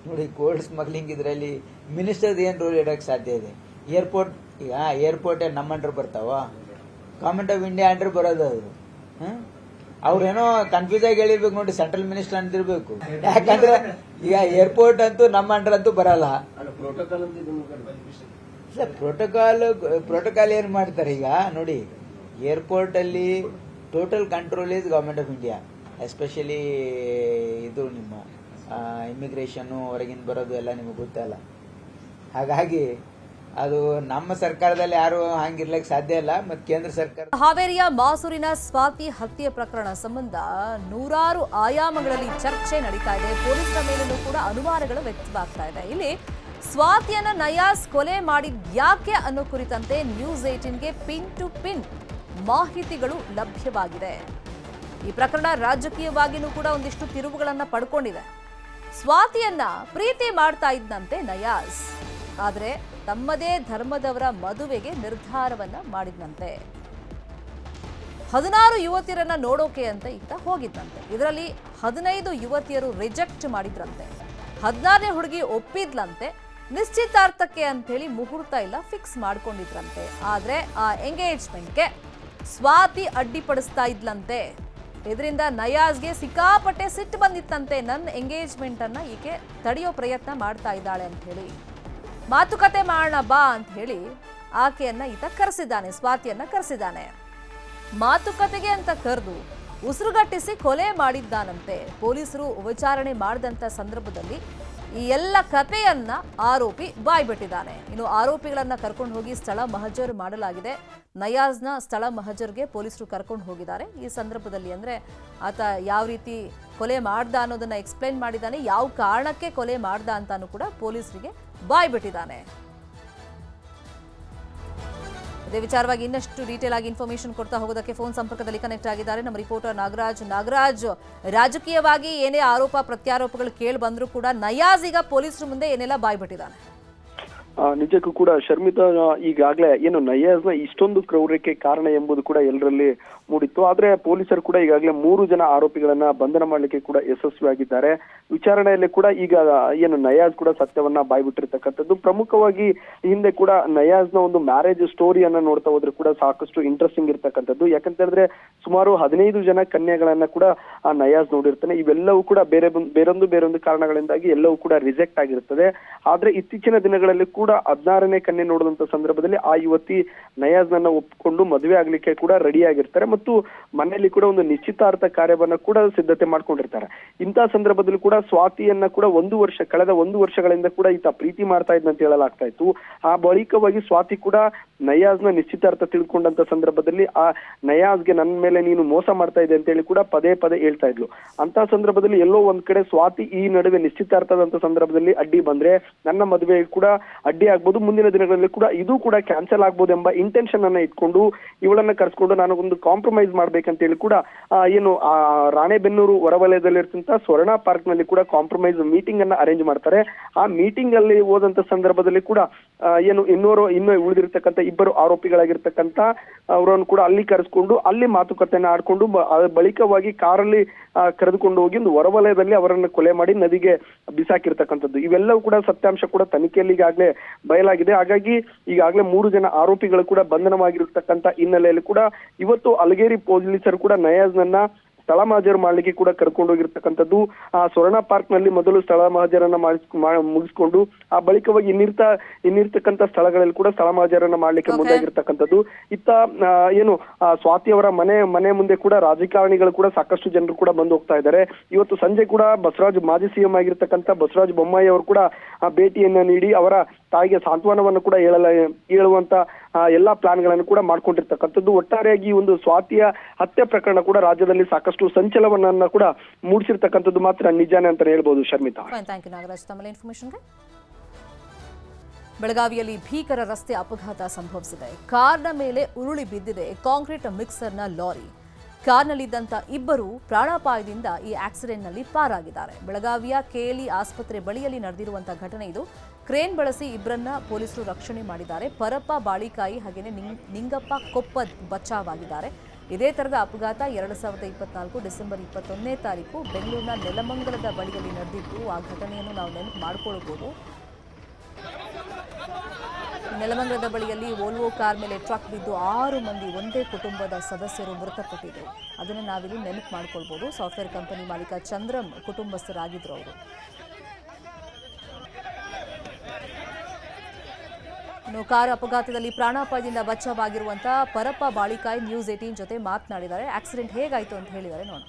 ನೋಡಿ, ಗೋಲ್ಡ್ ಸ್ಮಗ್ಲಿಂಗ್ ಇದರಲ್ಲಿ ಮಿನಿಸ್ಟರ್ ಏನು ರೋಲ್ ಇಡೋಕ್ಕೆ ಸಾಧ್ಯ ಇದೆ? ಏರ್ಪೋರ್ಟ್, ಈಗ ಏರ್ಪೋರ್ಟ್ ನಮ್ಮ ಅಂಡರ್ ಬರ್ತಾವ? ಗೌರ್ಮೆಂಟ್ ಆಫ್ ಇಂಡಿಯಾ ಅಂಡರ್ ಬರೋದು ಅದು. ಅವ್ರೇನೋ ಕನ್ಫ್ಯೂಸ್ ಆಗಿ ಹೇಳಿರ್ಬೇಕು ನೋಡಿ, ಸೆಂಟ್ರಲ್ ಮಿನಿಸ್ಟರ್ ಅಂತಿರ್ಬೇಕು. ಯಾಕಂದ್ರೆ ಈಗ ಏರ್ಪೋರ್ಟ್ ಅಂತೂ ನಮ್ಮ ಅಂಡರ್ ಅಂತೂ ಬರಲ್ಲ. ಪ್ರೋಟೋಕಾಲ್ ಏನ್ ಮಾಡ್ತಾರೆ ಈಗ ನೋಡಿ, ಏರ್ಪೋರ್ಟ್ ಅಲ್ಲಿ total control is government of India, especially ಇದು ನಿಮ್ಮ ಇಮಿಗ್ರೇಷನ್ ಹೊರಗಿಂದ ಬರೋದು ಎಲ್ಲ ನಿಮಗೆ ಗೊತ್ತಲ್ಲ. ಹಾಗಾಗಿ ಅದು ನಮ್ಮ ಸರ್ಕಾರದಲ್ಲಿ ಯಾರು ಹಂಗಿರ್ಲಿಕ್ಕೆ ಸಾಧ್ಯ ಇಲ್ಲ. ಮತ್ತು ಕೇಂದ್ರ ಸರ್ಕಾರ ಹಾವೇರಿಯ ಮಾಸೂರಿನ ಸ್ವಾತಿ ಹತ್ಯೆ ಪ್ರಕರಣ ಸಂಬಂಧ ನೂರಾರು ಆಯಾಮಗಳಲ್ಲಿ ಚರ್ಚೆ ನಡೀತಾ ಇದೆ. ಪೊಲೀಸರ ಮೇಲೂ ಕೂಡ ಅನುಮಾನಗಳು ವ್ಯಕ್ತವಾಗ್ತಾ ಇದೆ. ಇಲ್ಲಿ ಸ್ವಾತಿಯನ್ನ ನಯಾಜ್ ಕೊಲೆ ಮಾಡಿದ್ಯಾಕೆ ಅನ್ನೋ ಕುರಿತಂತೆ ನ್ಯೂಸ್ 18ಗೆ ಪಿನ್ ಟು ಪಿನ್ ಮಾಹಿತಿಗಳು ಲಭ್ಯವಾಗಿದೆ. ಈ ಪ್ರಕರಣ ರಾಜಕೀಯವಾಗಿಯೂ ಕೂಡ ಒಂದಿಷ್ಟು ತಿರುವುಗಳನ್ನ ಪಡ್ಕೊಂಡಿದೆ. ಸ್ವಾತಿಯನ್ನ ಪ್ರೀತಿ ಮಾಡ್ತಾ ಇದ್ದಂತೆ ನಯಾಜ್, ಆದರೆ ತಮ್ಮದೇ ಧರ್ಮದವರ ಮದುವೆಗೆ ನಿರ್ಧಾರವನ್ನ ಮಾಡಿದ್ದಂತೆ. 16 ಯುವತಿಯರನ್ನ ನೋಡೋಕೆ ಅಂತ ಈತ ಹೋಗಿದ್ದಂತೆ. ಇದರಲ್ಲಿ 15 ಯುವತಿಯರು ರಿಜೆಕ್ಟ್ ಮಾಡಿದ್ರಂತೆ. 16ನೇ ಹುಡುಗಿ ಒಪ್ಪಿದ್ಲಂತೆ. ನಿಶ್ಚಿತಾರ್ಥಕ್ಕೆ ಅಂತ ಹೇಳಿ ಮುಹೂರ್ತ ಎಲ್ಲ ಫಿಕ್ಸ್ ಮಾಡ್ಕೊಂಡಿದ್ರಂತೆ. ಆದ್ರೆ ಆ ಎಂಗೇಜ್ಮೆಂಟ್ಗೆ ಸ್ವಾತಿ ಅಡ್ಡಿಪಡಿಸ್ತಾ ಇದ್ಲಂತೆ. ಇದರಿಂದ ನಯಾಜ್ಗೆ ಸಿಕ್ಕಾಪಟ್ಟೆ ಸಿಟ್ಟು ಬಂದಿತ್ತಂತೆ. ನನ್ನ ಎಂಗೇಜ್ಮೆಂಟ್ ಅನ್ನ ಈಕೆ ತಡೆಯೋ ಪ್ರಯತ್ನ ಮಾಡ್ತಾ ಇದ್ದಾಳೆ ಅಂತ ಹೇಳಿ, ಮಾತುಕತೆ ಮಾಡೋಣ ಬಾ ಅಂತ ಹೇಳಿ ಆಕೆಯನ್ನ ಈತ ಕರೆಸಿದ್ದಾನೆ, ಸ್ವಾತಿಯನ್ನ ಕರೆಸಿದ್ದಾನೆ. ಮಾತುಕತೆಗೆ ಅಂತ ಕರೆದು ಉಸಿರುಗಟ್ಟಿಸಿ ಕೊಲೆ ಮಾಡಿದ್ದಾನಂತೆ. ಪೊಲೀಸರು ವಿಚಾರಣೆ ಮಾಡಿದಂತ ಸಂದರ್ಭದಲ್ಲಿ ಈ ಎಲ್ಲ ಕಥೆಯನ್ನ ಆರೋಪಿ ಬಾಯ್ಬಿಟ್ಟಿದ್ದಾನೆ. ಇನ್ನು ಆರೋಪಿಗಳನ್ನ ಕರ್ಕೊಂಡು ಹೋಗಿ ಸ್ಥಳ ಮಹಜರ್ ಮಾಡಲಾಗಿದೆ. ನಯಾಜ್ನ ಸ್ಥಳ ಮಹಜರ್ಗೆ ಪೊಲೀಸರು ಕರ್ಕೊಂಡು ಹೋಗಿದ್ದಾರೆ. ಈ ಸಂದರ್ಭದಲ್ಲಿ ಅಂದ್ರೆ ಆತ ಯಾವ ರೀತಿ ಕೊಲೆ ಮಾಡ್ದ ಅನ್ನೋದನ್ನ ಎಕ್ಸ್ಪ್ಲೈನ್ ಮಾಡಿದ್ದಾನೆ, ಯಾವ ಕಾರಣಕ್ಕೆ ಕೊಲೆ ಮಾಡ್ದ ಅಂತಾನು ಕೂಡ ಪೊಲೀಸರಿಗೆ ಬಾಯ್ಬಿಟ್ಟಿದ್ದಾನೆ. ಇದೇ ವಿಚಾರವಾಗಿ ಇನ್ನಷ್ಟು ಡೀಟೇಲ್ ಆಗಿ ಇನ್ಫಾರ್ಮೇಶನ್ ಕೊಡ್ತಾ ಹೋಗೋದಕ್ಕೆ ಫೋನ್ ಸಂಪರ್ಕದಲ್ಲಿ ಕನೆಕ್ಟ್ ಆಗಿದ್ದಾರೆ ನಮ್ಮ ರಿಪೋರ್ಟರ್ ನಾಗರಾಜ್. ರಾಜಕೀಯವಾಗಿ ಏನೇ ಆರೋಪ ಪ್ರತ್ಯಾರೋಪಗಳು ಕೇಳಿ ಬಂದರೂ ಕೂಡ ನಯಾಜ್ ಈಗ ಪೊಲೀಸರ ಮುಂದೆ ಏನೆಲ್ಲ ಬಾಯ್ಬಿಟ್ಟಿದ್ದಾನೆ? ನಿಜಕ್ಕೂ ಕೂಡ ಶರ್ಮಿತಾ, ಈಗಾಗಲೇ ಏನು ನಯಾಜ್ನ ಇಷ್ಟೊಂದು ಕ್ರೌರ್ಯಕ್ಕೆ ಕಾರಣ ಎಂಬುದು ಕೂಡ ಎಲ್ಲರಲ್ಲಿ ಮೂಡಿತ್ತು. ಆದ್ರೆ ಪೊಲೀಸರು ಕೂಡ ಈಗಾಗಲೇ 3 ಜನ ಆರೋಪಿಗಳನ್ನ ಬಂಧನ ಮಾಡಲಿಕ್ಕೆ ಕೂಡ ಯಶಸ್ವಿಯಾಗಿದ್ದಾರೆ. ವಿಚಾರಣೆಯಲ್ಲಿ ಕೂಡ ಈಗ ಏನು ನಯಾಜ್ ಕೂಡ ಸತ್ಯವನ್ನ ಬಾಯ್ಬಿಟ್ಟಿರ್ತಕ್ಕಂಥದ್ದು. ಪ್ರಮುಖವಾಗಿ ಹಿಂದೆ ಕೂಡ ನಯಾಜ್ನ ಒಂದು ಮ್ಯಾರೇಜ್ ಸ್ಟೋರಿಯನ್ನ ನೋಡ್ತಾ ಹೋದ್ರೆ ಕೂಡ ಸಾಕಷ್ಟು ಇಂಟ್ರೆಸ್ಟಿಂಗ್ ಇರ್ತಕ್ಕಂಥದ್ದು. ಯಾಕಂತ ಹೇಳಿದ್ರೆ ಸುಮಾರು 15 ಜನ ಕನ್ಯೆಗಳನ್ನ ಕೂಡ ಆ ನಯಾಜ್ ನೋಡಿರ್ತಾನೆ. ಇವೆಲ್ಲವೂ ಕೂಡ ಬೇರೊಂದು ಕಾರಣಗಳಿಂದಾಗಿ ಎಲ್ಲವೂ ಕೂಡ ರಿಜೆಕ್ಟ್ ಆಗಿರ್ತದೆ. ಆದ್ರೆ ಇತ್ತೀಚಿನ ದಿನಗಳಲ್ಲಿ ಕೂಡ 16ನೇ ಕನ್ಯೆ ನೋಡಿದಂತ ಸಂದರ್ಭದಲ್ಲಿ ಆ ಯುವತಿ ನಯಾಜ್ನನ್ನ ಒಪ್ಪಿಕೊಂಡು ಮದುವೆ ಆಗ್ಲಿಕ್ಕೆ ಕೂಡ ರೆಡಿ ಆಗಿರ್ತಾರೆ ಮತ್ತು ಮನೆಯಲ್ಲಿ ಕೂಡ ಒಂದು ನಿಶ್ಚಿತಾರ್ಥ ಕಾರ್ಯವನ್ನ ಕೂಡ ಸಿದ್ಧತೆ ಮಾಡ್ಕೊಂಡಿರ್ತಾರೆ. ಇಂತಹ ಸಂದರ್ಭದಲ್ಲಿ ಕೂಡ ಸ್ವಾತಿಯನ್ನ ಕೂಡ ಕಳೆದ 1 ವರ್ಷಗಳಿಂದ ಕೂಡ ಈತ ಪ್ರೀತಿ ಮಾಡ್ತಾ ಇದ್ದಂತ ಹೇಳಲಾಗ್ತಾ ಇತ್ತು. ಆ ಬಳಿಕವಾಗಿ ಸ್ವಾತಿ ಕೂಡ ನಯಾಜ್ನ ನಿಶ್ಚಿತಾರ್ಥ ತಿಳ್ಕೊಂಡಂತ ಸಂದರ್ಭದಲ್ಲಿ ಆ ನಯಾಜ್ಗೆ ನನ್ನ ಮೇಲೆ ನೀನು ಮೋಸ ಮಾಡ್ತಾ ಇದೆ ಅಂತ ಹೇಳಿ ಕೂಡ ಪದೇ ಹೇಳ್ತಾ ಇದ್ಲು. ಅಂತ ಸಂದರ್ಭದಲ್ಲಿ ಎಲ್ಲೋ ಒಂದ್ ಕಡೆ ಸ್ವಾತಿ ಈ ನಡುವೆ ನಿಶ್ಚಿತಾರ್ಥದಂತ ಸಂದರ್ಭದಲ್ಲಿ ಅಡ್ಡಿ ಬಂದ್ರೆ ನನ್ನ ಮದುವೆ ಕೂಡ ಅಡ್ಡಿ ಆಗ್ಬೋದು, ಮುಂದಿನ ದಿನಗಳಲ್ಲಿ ಕೂಡ ಇದು ಕೂಡ ಕ್ಯಾನ್ಸಲ್ ಆಗ್ಬೋದು ಎಂಬ ಇಂಟೆನ್ಷನ್ ಅನ್ನ ಇಟ್ಕೊಂಡು ಇವಳನ್ನ ಕರ್ಸ್ಕೊಂಡು ನಾನು ಒಂದು ಕಾಂಪ್ರಮೈಸ್ ಮಾಡ್ಬೇಕಂತ ಹೇಳಿ ಕೂಡ ಏನು ಆ ರಾಣೆಬೆನ್ನೂರು ಹೊರವಲಯದಲ್ಲಿರ್ತಂತ ಸ್ವರ್ಣ ಪಾರ್ಕ್ ನಲ್ಲಿ ಕೂಡ ಕಾಂಪ್ರಮೈಸ್ ಮೀಟಿಂಗ್ ಅನ್ನ ಅರೇಂಜ್ ಮಾಡ್ತಾರೆ. ಆ ಮೀಟಿಂಗ್ ಅಲ್ಲಿ ಹೋದಂತ ಸಂದರ್ಭದಲ್ಲಿ ಕೂಡ ಏನು ಇನ್ನೂ ಉಳಿದಿರ್ತಕ್ಕಂಥ 2 ಆರೋಪಿಗಳಾಗಿರ್ತಕ್ಕಂಥ ಅವರನ್ನು ಕೂಡ ಅಲ್ಲಿ ಕರೆಸ್ಕೊಂಡು ಅಲ್ಲಿ ಮಾತುಕತೆಯನ್ನ ಆಡ್ಕೊಂಡು ಬಳಿಕವಾಗಿ ಕಾರಲ್ಲಿ ಕರೆದುಕೊಂಡು ಹೋಗಿ ಒಂದು ಹೊರವಲಯದಲ್ಲಿ ಅವರನ್ನು ಕೊಲೆ ಮಾಡಿ ನದಿಗೆ ಬಿಸಾಕಿರ್ತಕ್ಕಂಥದ್ದು. ಇವೆಲ್ಲವೂ ಕೂಡ ಸತ್ಯಾಂಶ ಕೂಡ ತನಿಖೆಯಲ್ಲಿ ಈಗಾಗಲೇ ಬಯಲಾಗಿದೆ. ಹಾಗಾಗಿ ಈಗಾಗಲೇ 3 ಜನ ಆರೋಪಿಗಳು ಕೂಡ ಬಂಧನವಾಗಿರ್ತಕ್ಕಂಥ ಹಿನ್ನೆಲೆಯಲ್ಲಿ ಕೂಡ ಇವತ್ತು ಅಲಗೇರಿ ಪೊಲೀಸರು ಕೂಡ ನಯಾಜ್ನನ್ನ ಸ್ಥಳ ಮಹಜರು ಮಾಡ್ಲಿಕ್ಕೆ ಕೂಡ ಕರ್ಕೊಂಡೋಗಿರ್ತಕ್ಕಂಥದ್ದು. ಆ ಸ್ವರ್ಣ ಪಾರ್ಕ್ ನಲ್ಲಿ ಮೊದಲು ಸ್ಥಳ ಮಹಜರನ್ನ ಮುಗಿಸ್ಕೊಂಡು ಆ ಬಳಿಕವಾಗಿ ಇನ್ನಿರ್ತಕ್ಕಂಥ ಸ್ಥಳಗಳಲ್ಲಿ ಕೂಡ ಸ್ಥಳ ಮಹಜರನ್ನ ಮಾಡ್ಲಿಕ್ಕೆ ಮುಂದಾಗಿರ್ತಕ್ಕಂಥದ್ದು. ಇತ್ತ ಏನು ಸ್ವಾತಿ ಅವರ ಮನೆ ಮುಂದೆ ಕೂಡ ರಾಜಕಾರಣಿಗಳು ಕೂಡ ಸಾಕಷ್ಟು ಜನರು ಕೂಡ ಬಂದು ಹೋಗ್ತಾ ಇದ್ದಾರೆ. ಇವತ್ತು ಸಂಜೆ ಕೂಡ ಮಾಜಿ ಸಿಎಂ ಆಗಿರ್ತಕ್ಕಂಥ ಬಸವರಾಜ ಬೊಮ್ಮಾಯಿ ಅವರು ಕೂಡ ಭೇಟಿಯನ್ನ ನೀಡಿ ಅವರ ತಾಯಿಗೆ ಸಾಂತ್ವನವನ್ನು ಕೂಡ ಹೇಳುವಂತ ಎಲ್ಲಾ ಪ್ಲಾನ್ ಗಳನ್ನು ಕೂಡ ಮಾಡ್ಕೊಂಡಿರ್ತಕ್ಕಂಥದ್ದು. ಒಟ್ಟಾರೆಯಾಗಿ ಈ ಒಂದು ಸ್ವಾತಿಯ ಹತ್ಯೆ ಪ್ರಕರಣ ಕೂಡ ರಾಜ್ಯದಲ್ಲಿ ಸಾಕಷ್ಟು ಸಂಚಲನವನ್ನ ಕೂಡ ಮೂಡಿಸಿರ್ತಕ್ಕಂಥದ್ದು ಮಾತ್ರ ನಿಜಾನೇ ಅಂತ ಹೇಳ್ಬೋದು ಶರ್ಮಿತಾ. ಥ್ಯಾಂಕ್ ಯು ನಾಗರಾಜ್ ತಮ್ಮ ಇನ್ಫಾರ್ಮೇಶನ್ಗೆ. ಬೆಳಗಾವಿಯಲ್ಲಿ ಭೀಕರ ರಸ್ತೆ ಅಪಘಾತ ಸಂಭವಿಸಿದೆ. ಕಾರ್ನ ಮೇಲೆ ಉರುಳಿ ಬಿದ್ದಿದೆ ಕಾಂಕ್ರೀಟ್ ಮಿಕ್ಸರ್ನ ಲಾರಿ. ಕಾರ್ನಲ್ಲಿದ್ದಂಥ ಇಬ್ಬರು ಪ್ರಾಣಾಪಾಯದಿಂದ ಈ ಆಕ್ಸಿಡೆಂಟ್ನಲ್ಲಿ ಪಾರಾಗಿದ್ದಾರೆ. ಬೆಳಗಾವಿಯ ಕೆಎಲ್ಇ ಆಸ್ಪತ್ರೆ ಬಳಿಯಲ್ಲಿ ನಡೆದಿರುವಂತಹ ಘಟನೆ ಇದು. ಕ್ರೇನ್ ಬಳಸಿ ಇಬ್ಬರನ್ನ ಪೊಲೀಸರು ರಕ್ಷಣೆ ಮಾಡಿದ್ದಾರೆ. ಪರಪ್ಪ ಬಾಳಿಕಾಯಿ ಹಾಗೆಯೇ ನಿಂಗಪ್ಪ ಕೊಪ್ಪ ಬಚಾವಾಗಿದ್ದಾರೆ. ಇದೇ ತರದ ಅಪಘಾತ 2024 ಡಿಸೆಂಬರ್ 21ನೇ ತಾರೀಕು ಬೆಂಗಳೂರಿನ ನೆಲಮಂಗಲದ ಬಳಿಯಲ್ಲಿ ನಡೆದಿದ್ದು. ಆ ಘಟನೆಯನ್ನು ನಾವು ನೆನಪು ಮಾಡಿಕೊಳ್ಳಬಹುದು. ನೆಲಮಂಗಲದ ಬಳಿಯಲ್ಲಿ ವೋಲ್ವೋ ಕಾರ್ ಮೇಲೆ ಟ್ರಕ್ ಬಿದ್ದು 6 ಮಂದಿ ಒಂದೇ ಕುಟುಂಬದ ಸದಸ್ಯರು ಮೃತಪಟ್ಟಿದ್ದರು. ಅದನ್ನು ನಾವಿಲ್ಲಿ ನೆನಪು ಮಾಡ್ಕೊಳ್ಬಹುದು. ಸಾಫ್ಟ್ವೇರ್ ಕಂಪನಿ ಮಾಲೀಕ ಚಂದ್ರಂ ಕುಟುಂಬಸ್ಥರಾಗಿದ್ರು ಅವರು. ಇನ್ನು ಕಾರ್ ಅಪಘಾತದಲ್ಲಿ ಪ್ರಾಣಾಪಾಯದಿಂದ ಬಚಾವಾಗಿರುವಂತಹ ಪರಪ್ಪ ಬಾಳಿಕಾಯಿ ನ್ಯೂಸ್ 18 ಜೊತೆ ಮಾತನಾಡಿದ್ದಾರೆ. ಆಕ್ಸಿಡೆಂಟ್ ಹೇಗಾಯಿತು ಅಂತ ಹೇಳಿದ್ದಾರೆ, ನೋಡೋಣ.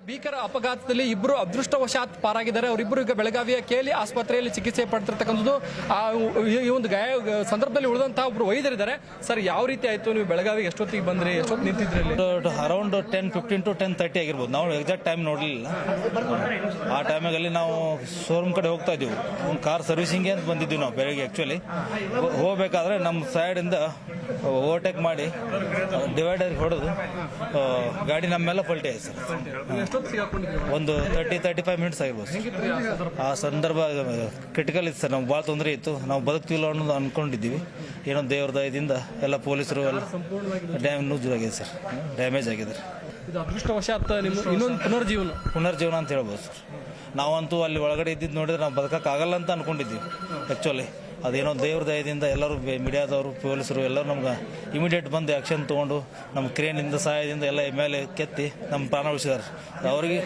ಭೀಕರ ಅಪಘಾತದಲ್ಲಿ ಇಬ್ಬರು ಅದೃಷ್ಟವಶಾತ್ ಪಾರಾಗಿದ್ದಾರೆ. ಅವರಿಬ್ಬರು ಈಗ ಬೆಳಗಾವಿಯ ಕೆಎಲ್ಇ ಆಸ್ಪತ್ರೆಯಲ್ಲಿ ಚಿಕಿತ್ಸೆ ಪಡ್ತಿರ್ತಕ್ಕಂಥದ್ದು. ಈ ಒಂದು ಸಂದರ್ಭದಲ್ಲಿ ಉಳಿದಂತಹ ಒಬ್ರು ವೈದ್ಯರಿದ್ದಾರೆ. ಸರ್, ಯಾವ ರೀತಿ ಆಯ್ತು? ನೀವು ಬೆಳಗಾವಿಗೆ ಎಷ್ಟೊತ್ತಿಗೆ ಬಂದ್ರಿ? ಎಷ್ಟೊತ್ತು ನಿಂತಿದ್ರಿ? ಅರೌಂಡ್ 10:15 to 10:30 ಆಗಿರ್ಬೋದು. ನಾವು ಎಕ್ಸಾಕ್ಟ್ ಟೈಮ್ ನೋಡಲಿಲ್ಲ. ಆ ಟೈಮಿಗೆ ನಾವು ಶೋರೂಮ್ ಕಡೆ ಹೋಗ್ತಾ ಇದ್ದೀವಿ. ಒಂದು ಕಾರ್ ಸರ್ವಿಸಿಂಗ್ಗೆ ಅಂತ ಬಂದಿದ್ದೀವಿ ನಾವು ಬೆಳಗ್ಗೆ. ಆ್ಯಕ್ಚುಲಿ ಹೋಗ್ಬೇಕಾದ್ರೆ ನಮ್ಮ ಸೈಡಿಂದ ಓವರ್ಟೇಕ್ ಮಾಡಿ ಡಿವೈಡರ್ ಹೊಡೆದು ಗಾಡಿ ನಮ್ಮ ಮೇಲೆ ಪಲ್ಟಿ ಆಯ್ತು ಸರ್. ಒಂದು 30-35 ಮಿನಿಟ್ಸ್ ಆಗಿರ್ಬೋದು. ಆ ಸಂದರ್ಭ ಕ್ರಿಟಿಕಲ್ ಇತ್ತು ಸರ್. ನಮ್ಗೆ ಭಾಳ ತೊಂದರೆ ಇತ್ತು. ನಾವು ಬದುಕ್ತಿಲ್ಲ ಅನ್ನೋದು ಅನ್ಕೊಂಡಿದ್ದೀವಿ. ಏನೋ ದೇವ್ರ ದಯದಿಂದ ಎಲ್ಲ ಪೊಲೀಸರು ಎಲ್ಲ ಆಗಿದೆ ಸರ್. ಡ್ಯಾಮೇಜ್ ಆಗಿದೆ. ಇದು ಅದೃಷ್ಟವಶಾತ್ ನಿಮ್ಮ ಇನ್ನೊಂದು ಪುನರ್ಜೀವನ ಅಂತ ಹೇಳ್ಬೋದು ಸರ್. ನಾವಂತೂ ಅಲ್ಲಿ ಒಳಗಡೆ ಇದ್ದಿದ್ದು ನೋಡಿದ್ರೆ ನಾವು ಬದುಕಕ್ಕಾಗಲ್ಲ ಅಂತ ಅನ್ಕೊಂಡಿದ್ದೀವಿ. ಆ್ಯಕ್ಚುಲಿ ಅದೇನೋ ದೇವ್ರ ದಯದಿಂದ ಎಲ್ಲರೂ ಮೀಡಿಯಾದವರು ಪೊಲೀಸರು ಎಲ್ಲರೂ ನಮ್ಗೆ ಇಮಿಡಿಯೇಟ್ ಬಂದು ಆ್ಯಕ್ಷನ್ ತೊಗೊಂಡು ನಮ್ಮ ಕ್ರೇನಿಂದ ಸಹಾಯದಿಂದ ಎಲ್ಲ ಮೇಲೆ ಕೆತ್ತಿ ನಮ್ಮ ಪ್ರಾಣ ಉಳಿಸಿದ್ದಾರೆ. ಅವರಿಗೆ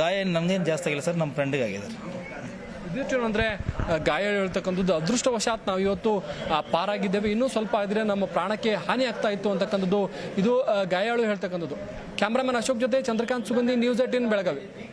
ಗಾಯ ನಮಗೇನು ಜಾಸ್ತಿ ಆಗಿಲ್ಲ ಸರ್, ನಮ್ಮ ಫ್ರೆಂಡಿಗೆ ಆಗಿದ್ದಾರೆ. ಅಂದರೆ ಗಾಯ ಹೇಳ್ತಕ್ಕಂಥದ್ದು ಅದೃಷ್ಟವಶಾತ್ ನಾವು ಇವತ್ತು ಪಾರಾಗಿದ್ದೇವೆ. ಇನ್ನೂ ಸ್ವಲ್ಪ ಇದ್ರೆ ನಮ್ಮ ಪ್ರಾಣಕ್ಕೆ ಹಾನಿ ಆಗ್ತಾ ಇತ್ತು ಅಂತಕ್ಕಂಥದ್ದು ಇದು ಗಾಯಾಳು ಹೇಳ್ತಕ್ಕಂಥದ್ದು. ಕ್ಯಾಮ್ರಾಮನ್ ಅಶೋಕ್ ಜೊತೆ ಚಂದ್ರಕಾಂತ್ ಸುಗಂಧಿ, ನ್ಯೂಸ್ 18 ಬೆಳಗಾವಿ.